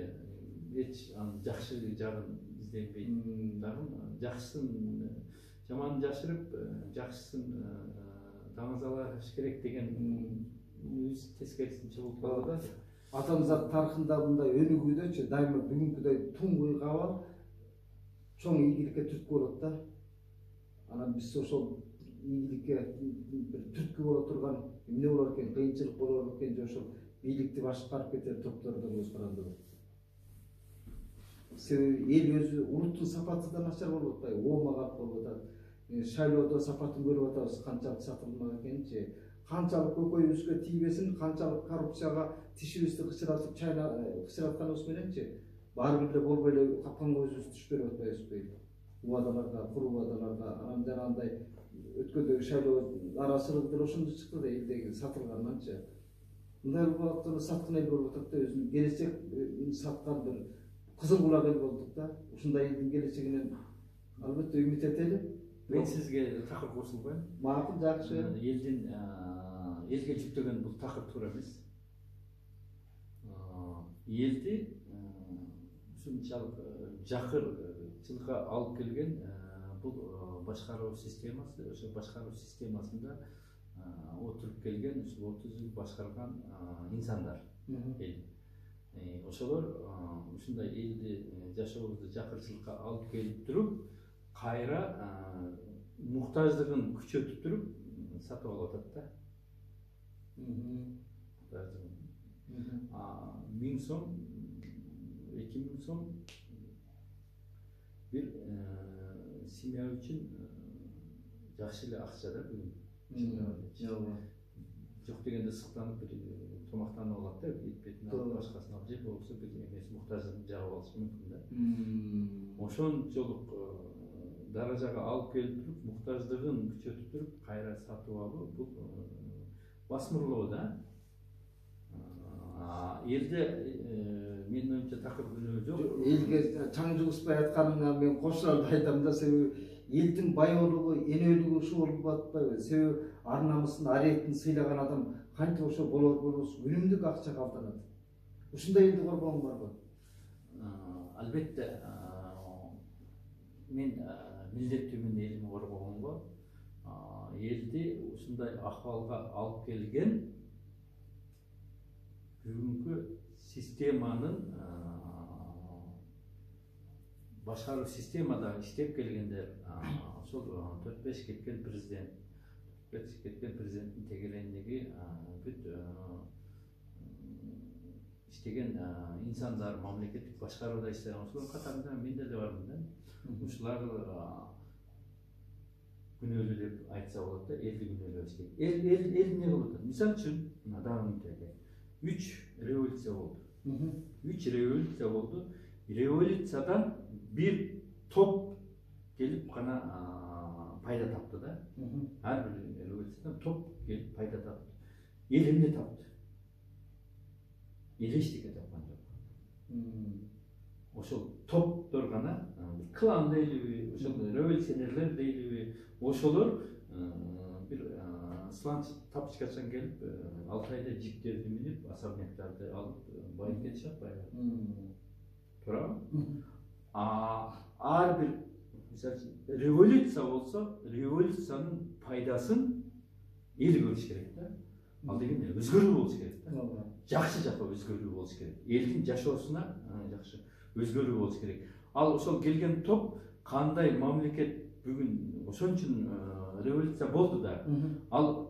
Speaker 2: эч анын жакшы жагын изденбейт. Дагы жакшысын жаманын жашырып, жакшысын таңазалаш керек деген өз тескерисинче болуп калды да.
Speaker 1: Адамзат тарыхында мындай өнүгүүдөчү дайыма бүгүнкүдөй туңгуй кабыл чоң ийгиликке түрткү болот да. Анан биз ошол ийгиликке бир түрткү боло турган эмне болор экен, кыйынчылык болор экен же ошол бийликти башкарып кетер топтордон көз карандыбы. Себеби эл өзү улуттун сапаты да начар болуп атпайбы, оомага алып болуп атат. Шайлоодо сапатын көрүп атабыз, канчалык сатылмак экенинчи, канчалык көкөйүбүзгө тийбесин, канчалык коррупцияга тишибизди кычыратып кычыратканыбыз мененчи, баары бир эле болбой эле капканга өзүбүз түшүп берип атпайбызбы? Убадаларга, куру убадаларга, анан жана андай өткөндөгү шайлоо арасылык деле ошондо чыкты да, элдеги сатылганданчы. Мындай убакытта саткан эл болуп атат да, өзүнүн келечек саткан бир кызыл кулак эл болдук да. Ушундай элдин келечегинен албетте үмүт этели.
Speaker 2: Мен сизге такыр кошулбайм.
Speaker 1: Макул, жакшы.
Speaker 2: Элге жүктөгөн бул такыр туура эмес. Элди ушунчалык жакырчылыкка алып келген бул башкаруу системасы, ошо башкаруу системасында отуруп келген, ушул 30 жыл башкарган инсандар эл. Ошолор ушундай элди жашообузду жакырчылыкка алып келип туруп, кайра муктаждыгын күчөтүп туруп сатып алып атат да. 1000 сом, 2000 сом бир семья үчүн жакшы эле акча да бүгүн. Жок дегенде сыктанып бир тамактанып алат да, эт бетин алып башкасын алып жеп, болсо бир эмеси муктаждыгын жаап алышы мүмкүн да. Ошончолук даражага алып келип туруп, муктаждыгын күчөтүп туруп, кайра сатып алуу бул басмырлоо да. Элде менин оюмча такыр күнөө жок. Элге
Speaker 1: чаң жугузбай атканыңа мен кошуларды айтам да, себеби элдин байоолугу, энөлүгү ушу болуп атпайбы? Себеби ар намысын, ар эркин сыйлаган адам кантип ошо болобуз, күнүмдүк акча калтырат. Ушундай элди коргоң барбы?
Speaker 2: Албетте, мен милдеттүүмүн элимди коргогонго. Элди ушундай акыбалга алып келген бүгүнкү системанын башкаруу системада иштеп келгендер, ошол 4-5 кеткен президенттин тегерендиги бүт иштеген инсандар, мамлекеттик башкарууда иштеген, ошолордун катарында мен деле бармын да. Ушулар күнөөлүү деп айтса болот да, элди күнөөлөбүш керек. Эл эмне болуп атат? Мисалы үчүн, дагы 3 революция болду. 3 революция болду. Революциядан бир топ келип гана пайда тапты да. Ар бир революциядан топ келип пайда тапты. Эл эмне тапты? Эл эчтеке тапкан жок. Ошол топтор гана, клан дейлиби, ошол революционерлер дейлиби, ошолор бир сланч тапочкачан келип, Алтайда жиптерди минип, особняктарды алып байып кетишип атпайбы? Туурабы? Ар бир революция болсо, революциянын пайдасын эл көрүш керек да. Ал деген өзгөрүү болуш керек да. Жакшы жакка өзгөрүү болуш керек. Элдин жашоосуна жакшы өзгөрүү болуш керек. Ал ошол келген топ кандай мамлекет бүгүн ошон үчүн революция болду да. Ал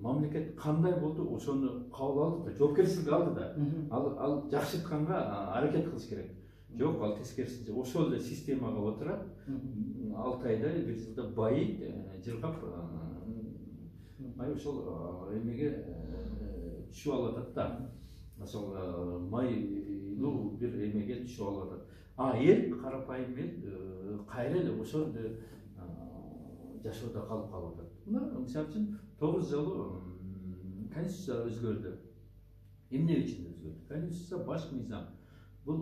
Speaker 2: мамлекет кандай болду ошону кабыл алды да, жоопкерчилик алды да. Ал жакшыртканга аракет кылыш керек. Жок, ал тескерисинче ошол эле системага отурат. 6 айда 1 жылда байыйт, жыргап май ошол эмеге түшүп алып атат да. Ошол майлуу бир эмеге түшүп алып атат. Эл карапайым эл кайра эле ошол жашоодо калып атат. Мына мисалы үчүн 9 жолу конституция өзгөрдү. Эмне үчүн өзгөрдү? Конституция баш мыйзам. Бул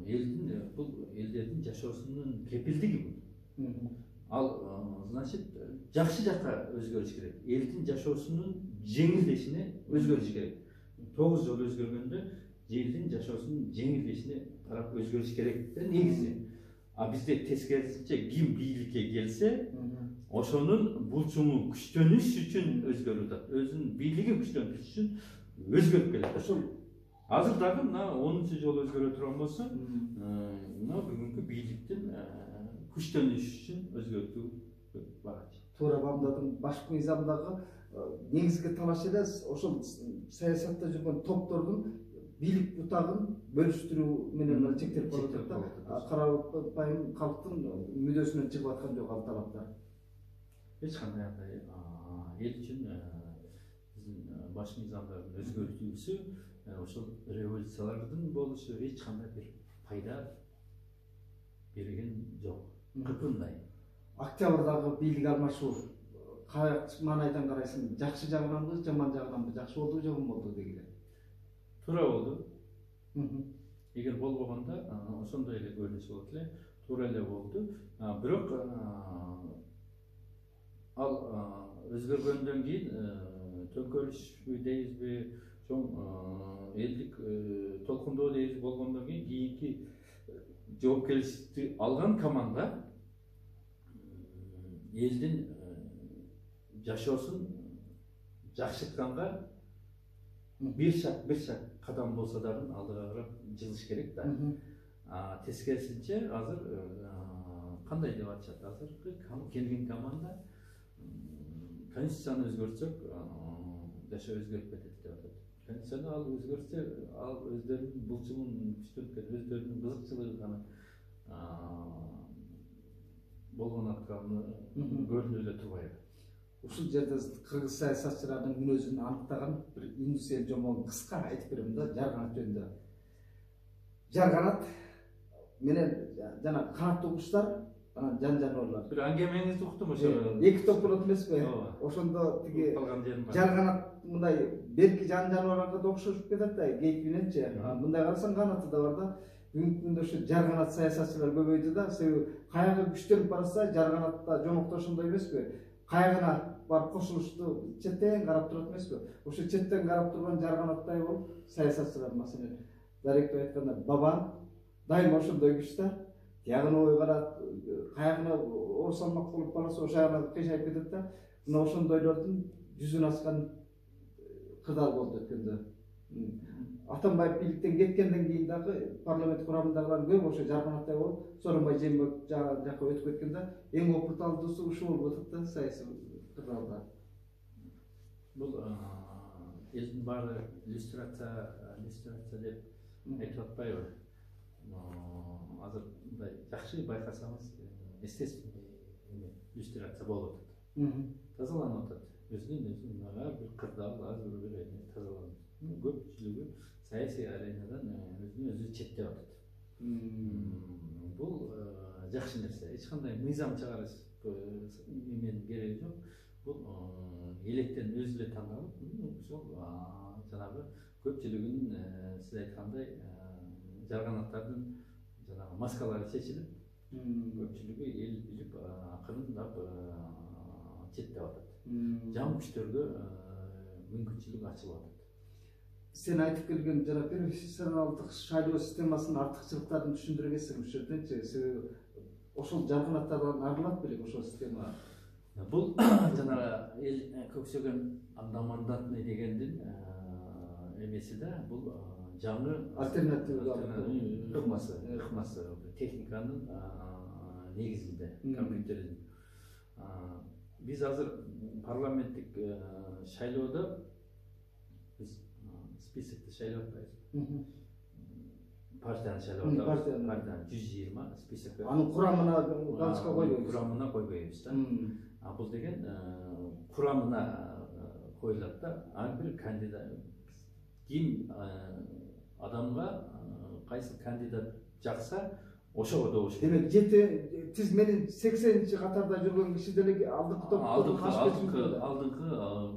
Speaker 2: элдердин жашоосунун кепилдиги бул. Ал значит жакшы жакка өзгөрүш керек. Элдин жашоосунун жеңилдешине өзгөрүш керек. 9 жол өзгөргөндө элдин жашоосунун жеңилдешине карап өзгөрүш керек да негизи. А бизде тескерисинче ким бийликке келсе, ошонун булчуңу күчтөнүш үчүн өзгөрүп атат. Өзүнүн бийлигин күчтөнүш үчүн өзгөрүп келет. Ошол азыр дагы мына 10 жол өзгөрө турган болсо, мына бүгүнкү бийликтин күчтөнүш үчүн өзгөртүү барат.
Speaker 1: Туура бамдадым. Баш мыйзамдагы негизги талаш эле ошол саясатта жүргөн топтордун бийлик бутагын бөлүштүрүү менен чектелип калып атат да. Карапайым калктын мүддөсүнөн чыгып аткан жок ал талаптар.
Speaker 2: Эч кандай андай эл үчүн биздин баш мыйзамдардын өзгөртүүсү, ошол революциялардын болушу эч кандай бир пайда берген жок. Кыпындай.
Speaker 1: Октябрдагы бийлик алмашуу кай маанайдан карайсың? Жакшы жагынанбы, жаман жагынанбы? Жакшы болду, жаман болду дегиле.
Speaker 2: Туура болду. Эгер болбогондо ошондой эле көрүнүш болот эле. Туура эле болду. Бирок ал өзгөргөндөн кийин төңкөрүшпү дейбизби, чоң элдик толкундоо дейбиз болгондон кийинки жоопкерчиликти алган команда элдин жашоосун жакшыртканга бир шаг кадам болсо дагы алдыга карап жылыш керек да. Тескерисинче азыр кандай деп атышат? Азыркы келген команда конституцияны өзгөртсөк, жашоо өзгөрүп кетет деп атат. Конституцияны ал өзгөртсө, ал өздөрүнүн булчуңун күчтөнүп, өздөрүнүн кызыкчылыгы гана болгон атканы көрүнүп эле турбайбы?
Speaker 1: Ушул жерде кыргыз саясатчыларынын мүнөзүн аныктаган бир индустриал жомон кыска айтып берем да, жарганат жөнүндө. Жарганат менен жана канаттуу куштар, анан жан жаныбарлар.
Speaker 2: Бир аңгемеңизди уктум ошо.
Speaker 1: Эки топ болот эмеспи? Ошондо тиги жарганат мындай берки жан жаныбарларга да окшошуп кетет да, кейп мененчи. Мындай карасаң канаты да бар да. Бүгүнкү күндө ушу жарганат саясатчылар көбөйдү да, себеби кайгы күчтөнүп барса, жарганатта жомокто ошондой эмеспи? Кайгына барып кошулушту четтен карап турат эмеспи? Ошо четтен карап турган жарганаттай болуп саясатчылар маселен даректеп айтканда бабан дайыма ошондой күчтөр. Тиягына ой карат, кайгына оор салмак болуп калса, ошо жагына кыйшайып кетет да. Мына ошондойлордун жүзүн ачкан кырдаал болду өткөндө. Атамбаев бийликтен кеткенден кийин дагы парламент курамындагылар көп ошо жарганаттай болуп, Сооронбай Жээнбеков жакка өтүп кеткенде эң опурталдуусу ушул болуп атат да, саясий кырдаалда.
Speaker 2: Бул элдин баары иллюстрация деп айтып атпайбы? Азыр мындай жакшы байкасаңыз, естественный иллюстрация болуп атат. Тазаланып атат. Өзүнүн ар бир кырдаал, ар бир эме тазаланып. Көпчүлүгү саясий аренадан өзүн өзү четтеп атат. Бул жакшы нерсе. Эч кандай мыйзам чыгарыш менен кереги жок. Бул электен өзү эле тандалып, ошол жанагы көпчүлүгүнүн сиз айткандай жарганаттардын жанагы маскалары чечилип, көпчүлүгү эл билип акырындап четтеп атат. Жан күчтөргө мүмкүнчүлүк ачылып атат.
Speaker 1: Сен айтып келген жана профессионалдык шайлоо системасынын артыкчылыктарын түшүндүрө кетсең ушул жерденчи, себеби ошол жарганаттардан арылат белек ошол система.
Speaker 2: Бул жанагы эл көксөгөн мандатный дегендин эмеси да, бул жаңы
Speaker 1: альтернатива
Speaker 2: ыкмасы техниканын негизинде, компьютердин Биз азыр парламенттик шайлоодо биз списокти шайлап атпайбызбы? Партияны шайлап атабыз. Партияны 120 список.
Speaker 1: Анын курамына галочка койбойбуз.
Speaker 2: Курамына койбойбуз да. Бул деген курамына коюлат да. Ар бир кандидат ким адамга кайсы кандидат жакса ошого добуш.
Speaker 1: Демек сиз менин 80-чи катарда жүргөн киши деле
Speaker 2: алдыңкы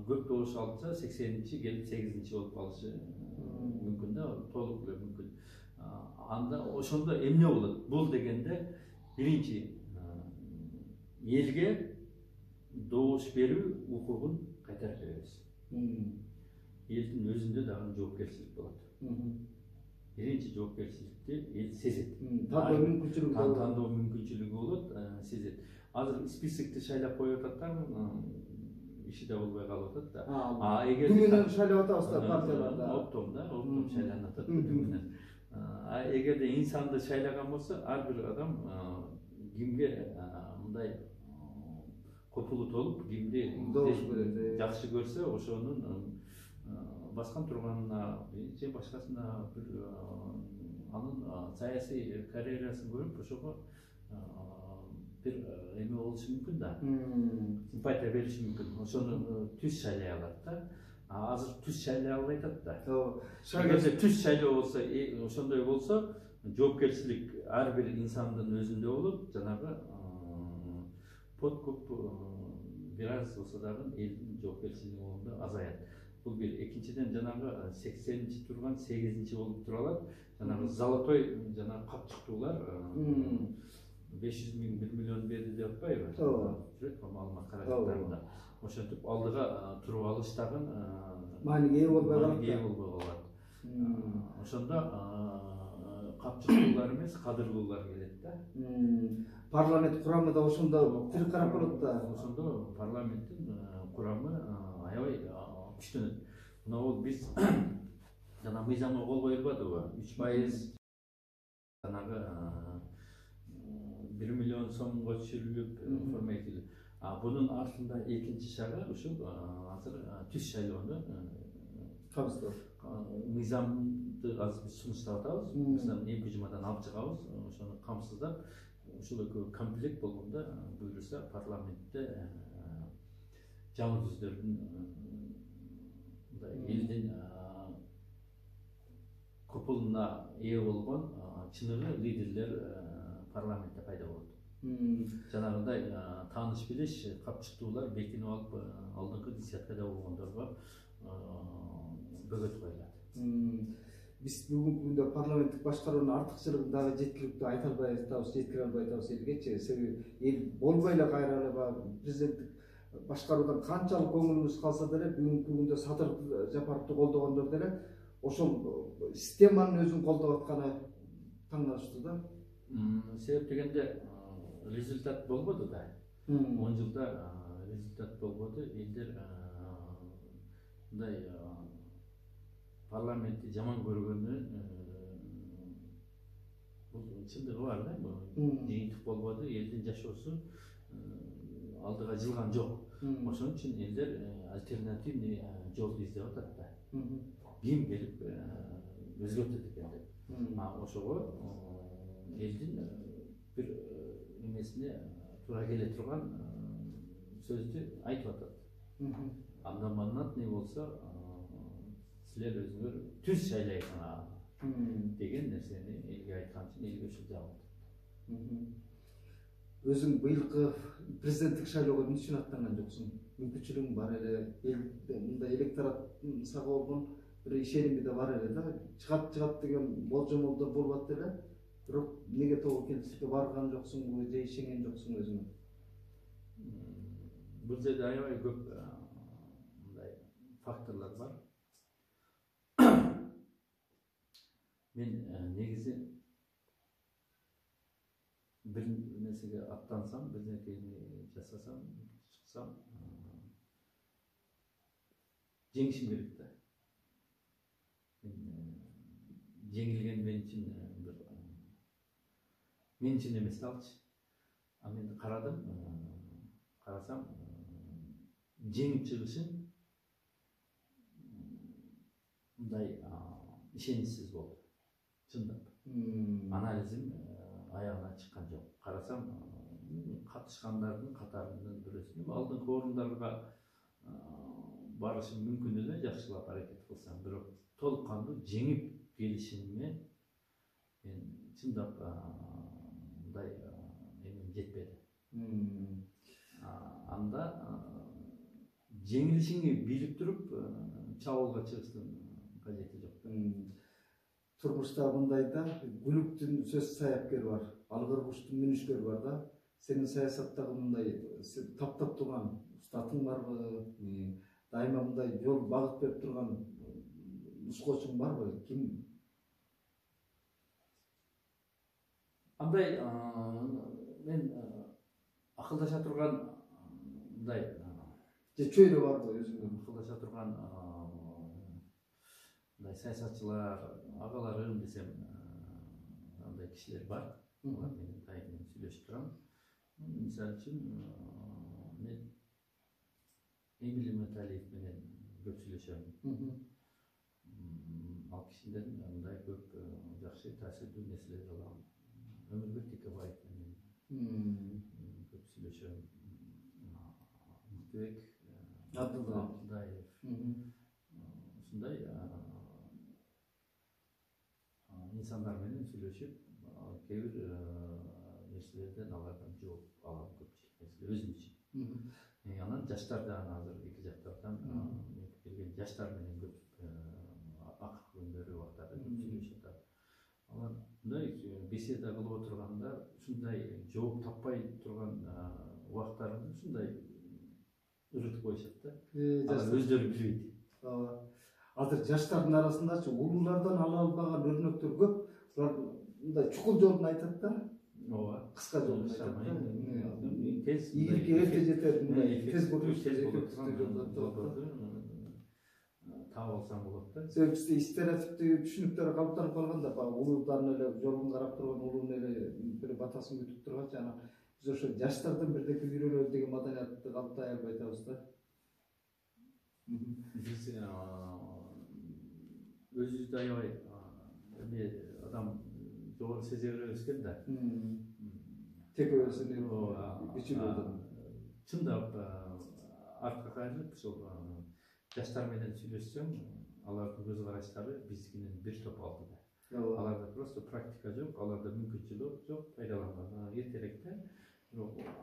Speaker 2: көп добуш алса 80-чи келип 8-чи болуп калышы мүмкүн да, толук эле мүмкүн. Анда ошондо эмне болот? Бул дегенде биринчи элге добуш берүү укугун кайтарып беребиз. Элдин өзүндө дагы жоопкерчилик болот. Биринчи жоопкерчиликти эл сезет. Тандоо мүмкүнчүлүгү болот, сезет. Азыр списокти шайлап коюп атат, иши да болбой калып атат да.
Speaker 1: Эгер түнүнөн шайлап атабыз да партияларда.
Speaker 2: Оптом шайланып атат түнүнөн. Эгерде инсанды шайлаган болсо, ар бир адам кимге мындай копулу толуп, кимди жакшы көрсө, ошонун баскан турганына же башкасына бир анын саясий карьерасын көрүп, ошого бир эме болушу мүмкүн да. Симпатия бериши мүмкүн. Ошону түз шайлай алат да. Азыр түз шайлай албай атат да. Эгерде түз шайлоо болсо, ошондой болсо, жоопкерчилик ар бир инсандын өзүндө болуп, жанагы подкуп бир аз болсо дагы элдин жоопкерчилиги оңдо азаят. Бул бир. Экинчиден жанагы 80-чи турган 8-чи болуп тура алат. Жанагы золотой жанагы капчыктуулар 500 000 1 миллион берди деп атпайбы? Жүрөт маалымат каражаттарында. Ошентип алдыга туруп алыш дагы
Speaker 1: мааниге ээ болбой
Speaker 2: калат. Ошондо капчыктуулар эмес, кадырлуулар келет да.
Speaker 1: Парламент курамы да ошондо тирип карап болот да.
Speaker 2: Ошондо парламенттин курамы аябай күчтөнөт. Мына бул биз жана мыйзамга кол коюлбадыбы? 3% жанагы 1 миллион сомго түшүрүлүп формейтилип. Bunun артында экинчи шагы ушул азыр түз шайлоону
Speaker 1: камсыздоо.
Speaker 2: Мыйзамды азыр биз сунуштап атабыз. Мыйзам МКЖМадан алып чыгабыз, ошону камсыздап, ушул экөө комплект болгондо буюрса парламентте жаңы түздөрдүн элдин копулуна ээ болгон чыныгы лидерлер парламентте пайда болот. Жанагындай тааныш билиш капчыктуулар бекинип алып алдыңкы десяткада болгондорго бөгөт коюлат.
Speaker 1: Биз бүгүнкү күндө парламенттик башкаруунун артыкчылыгын дагы жеткиликтүү айта албай атабыз, жеткире албай атабыз элгечи. Себеби эл болбой эле кайра эле президенттик башкаруудан канчалык көңүлүбүз калса деле бүгүнкү күндө Садыр Жапаровду колдогондор деле ошол системанын өзүн колдоп атканы таңдалыштуу да.
Speaker 2: Себеп дегенде результат болбоду да. 10 жылда результат болбоду. Элдер мындай парламентти жаман көргөнү бул чындыгы бар да. Жыйынтык болбоду, элдин жашоосу алдыга жылган жок. Ошон үчүн элдер альтернативный жолду издеп атат да. Ким келип өзгөртөт экен деп. Ошого элдин бир эмесине туура келе турган сөздү айтып атат. Андан манатный болсо силер өзүңөр түз шайлайсыңар деген нерсени элге айткан үчүн элге ушул жабылды.
Speaker 1: Өзүң быйылкы президенттик шайлоого эмне үчүн аттанган жоксуң? Мүмкүнчүлүгүң бар эле, мындай электорат сага болгон бир ишеними да бар эле да. Чыгат деген болжомолдор болуп атты эле. Бирок неге тобокелчиликке барган жоксуңбу, же ишенген жоксуң өзүңө?
Speaker 2: Бул жерде аябай көп мындай факторлор бар. Мен негизи бир нерсеге аттансам, бир нерсени жасасам, чыксам, жеңишим керек да. Жеңилген мен үчүн эмес да алчы. Мен карасам жеңип чыгышын мындай ишеничсиз болду. Чындап. Анализим аягына чыккан жок. Карасам катышкандардын катарынан бирөөсүн алдыңкы орундарга барышым мүмкүн эле жакшылап аракет кылсам, бирок толук кандуу жеңип келишимме мен чындап мындай эмем жетпеди. Анда жеңилишиңи билип туруп чабуулга чыгыштын кажети жок.
Speaker 1: Турмушта мындай да Гүлүктүн сөз саяпкери бар, Алгыр куштун мүнүшкөрү бар да. Сенин саясаттагы мындай таптап турган устатың барбы? Дайыма мындай жол багыт берип турган нускоочуң барбы? Ким?
Speaker 2: Андай мен акылдаша турган мындай
Speaker 1: же чөйрө барбы өзүңдүн?
Speaker 2: Акылдаша турган мындай саясатчылар, агаларым десем, андай кишилер бар. Алар менен дайыма сүйлөшүп турам. Мисалы үчүн мен Эмиль Маталиев менен көп сүйлөшөм. Ал кишиден мындай көп жакшы таасирдүү нерселерди алам. Өмүрбек Текебаев менен көп сүйлөшөм. Муктубек Абдулдаев. Ушундай инсандар менен сүйлөшүп, кээ бир нерселерден алардан жооп алам, көпчүлүк нерселер өзүм үчүн. Анан жаштардан азыр эки жактан келген жаштар менен көп акыркы күндөрү убактарда көп сүйлөшүп атат. Алар мындай беседа кылып отурганда ушундай жооп таппай турган убактарында ушундай ырытып коюшат да. Алар өздөрү билбейт.
Speaker 1: Азыр жаштардын арасындачы улуулардан ала албаган өрнөктөр көп. Булар мындай чукул жолун айтат да. Ооба. Кыска жолун айтат да. Ийгиликке эрте жетер, мындай тез болот.
Speaker 2: Таап алсаң болот да.
Speaker 1: Себеби бизде стереотиптүү түшүнүктөр калыптанып калган да, улуулардын эле жолун карап турган, улуунун эле бир батасын күтүп турганчы, анан биз ошо жаштардан бирдеке үйрөнөлү деген маданиятты калыптай албай атабыз да.
Speaker 2: Биз өзүбүздү аябай адам жогору сезе беребиз экен да.
Speaker 1: Текебесин күчүлүү.
Speaker 2: Чындап артка кайрылып ошол жаштар менен сүйлөшсөм, алардын көз караштары биздикинен бир топ алдыда. Аларда просто практика жок, аларда мүмкүнчүлүк жок, пайдаланган эртерээкте.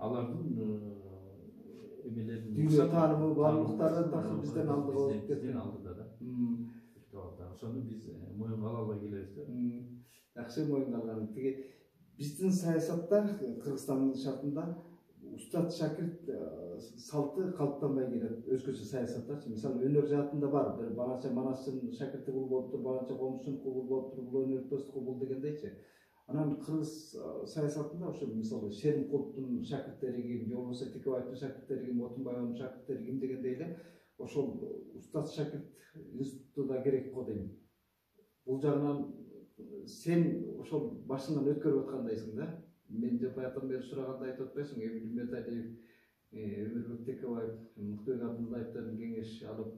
Speaker 2: Алардын эмелерин
Speaker 1: дүйнө таанымы, баардыктары такыр бизден алдыга болуп кеткен.
Speaker 2: Алдыда да. Ошону биз моюнга ала албай келебиз да.
Speaker 1: Жакшы моюнга алган. Тиги биздин саясатта Кыргызстандын шартында устат шакирт салты калыптанбай келет. Өзгөчө саясаттачы, мисалы өнөр жаатында бар, бир балача манасчын шакирти кул болуп туруп, балача комушчун кул болуп туруп, бул өнөрпөз кул дегендейчи. Анан кыргыз саясатында ошо мисалы Шеримкуловдун шакирттери ким, же болбосо Текебаевдин шакирттери ким, Отунбаевдин шакирттери ким дегендей эле ошол устат шакирт институту да керек го дейм. Бул жагынан сен ошол башыңан өткөрүп аткандайсың да. Мен жапаятан бери сураганда айтып атпайсың, Эмиль Маталиев, Өмүрбек Текебаев, Муктубек Абдулдаевден кеңеш алып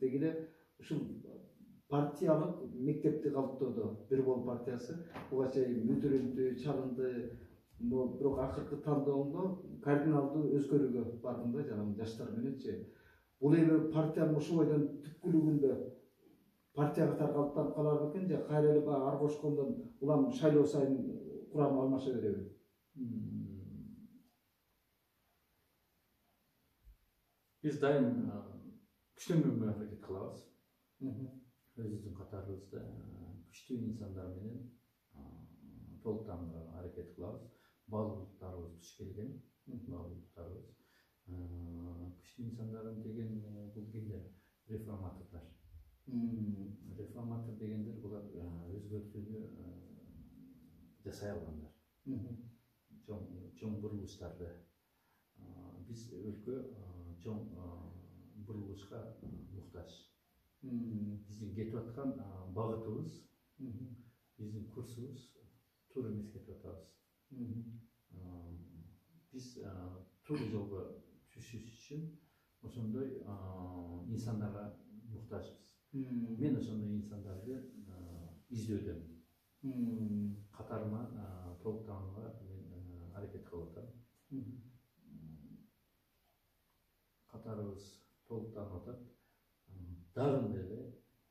Speaker 1: дегиле ушул партиялык мектепти калыптоодо бир бол партиясы буга чейин мүдүрүндү, чалынды, бирок акыркы тандооңдо кардиналдуу өзгөрүүгө бардың да, жанагы жаштар мененчи. Бул эми партиянын ушул бойдон түпкүлүгүндө партия катары калыптанып калар бекен, же кайра эле баягы ар бошкондон улам шайлоо сайын курамы алмаша береби?
Speaker 2: Биз дайым күчтөнгөнгө аракет кылабыз. Өзүбүздүн катарыбызда күчтүү инсандар менен толуктан аракет кылабыз. Баалуулуктарыбыз туш келген, баалуулуктарыбыз. Күчтүү инсандардын деген бул кимдер? Реформаторлор. Реформатор дегендер булар өзгөртүүнү жасай алгандар. Чоң бурулуштарды. Биз өлкө чоң бурулушка муктаж. Биздин кетип аткан багытыбыз, биздин курсубуз туура эмес кетип атабыз. Биз туура жолго түшүш түшүш үчүн ошондой инсандарга муктажбыз. Мен ошондой инсандарды изөөдөмүн. Катарыма толуктаганга мен аракет кылып атам. Катарыбыз толуктанып атат. Дагы деле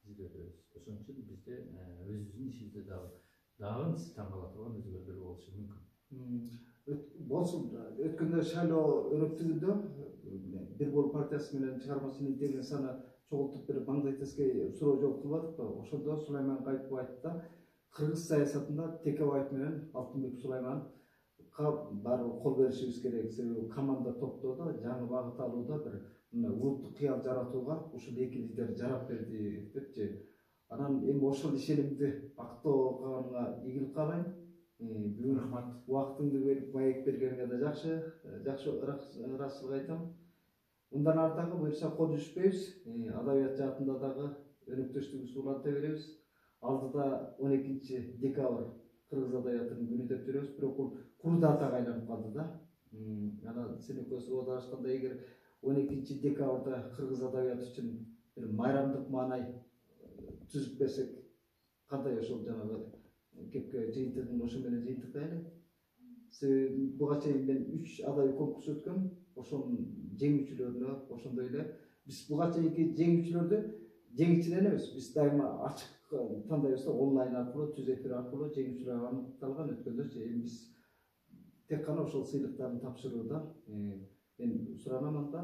Speaker 2: издөбүз. Ошон үчүн бизде өзүбүздүн ишибизде дагы таң кала турган өзгөрүүлөр болушу мүмкүн.
Speaker 1: Болсун, өткөндө шайлоо өнөктүгүндө бир бол партиясы менен чыгармачылык интернет саны чогултуп бир маңдай тескей суроо жооп кылбадыкпы? Ошондо Сулайман Кайыпов айтты да, кыргыз саясатында Текебаев менен Алтынбек Сулайманга баары кол беришибиз керек. Себеби команда топтоодо жаңы багыт алууда бир улуттук кыял жаратууга ушул эки лидер жарап берди депчи. Анан эми ошол ишенимди актоого ийгилик каалайм. Бүгүн
Speaker 2: Рахмат.
Speaker 1: Убактыңды берип маек бергениңе да жакшы ыраазычылык айтам. Мындан ары дагы буюрса кол үзүшпөйбүз. Адабият жаатында дагы өнөктөштүгүбүздү уланта беребиз. Алдыда 12 декабрь кыргыз адабиятынын күнү деп жүрөбүз, бирок бул куру датага айланып калды да. Анан сен экөөбүз оодарышканда эгер 12 декабрда кыргыз адабияты үчүн бир майрамдык маанай түзүп берсек, кандай ошол жанагы кепке жыйынтыгын ошо менен жыйынтыктайлы. Себеби буга чейин мен 3 адабий конкурс өткөм. Ошонун жеңүүчүлөрүнө ошондой эле биз буга чейинки жеңүүчүлөрдү жеңүүчүдөн эмес, биз дайыма ачык тандайбыз да, онлайн аркылуу, түз эфир аркылуу жеңүүчүлөр аныкталган. Өткөндө эми биз тек гана ошол сыйлыктарын тапшырууда мен суранам анда.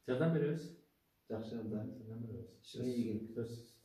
Speaker 2: Жардам беребиз.
Speaker 1: Жакшы анда.
Speaker 2: Жардам беребиз.
Speaker 1: Сөз.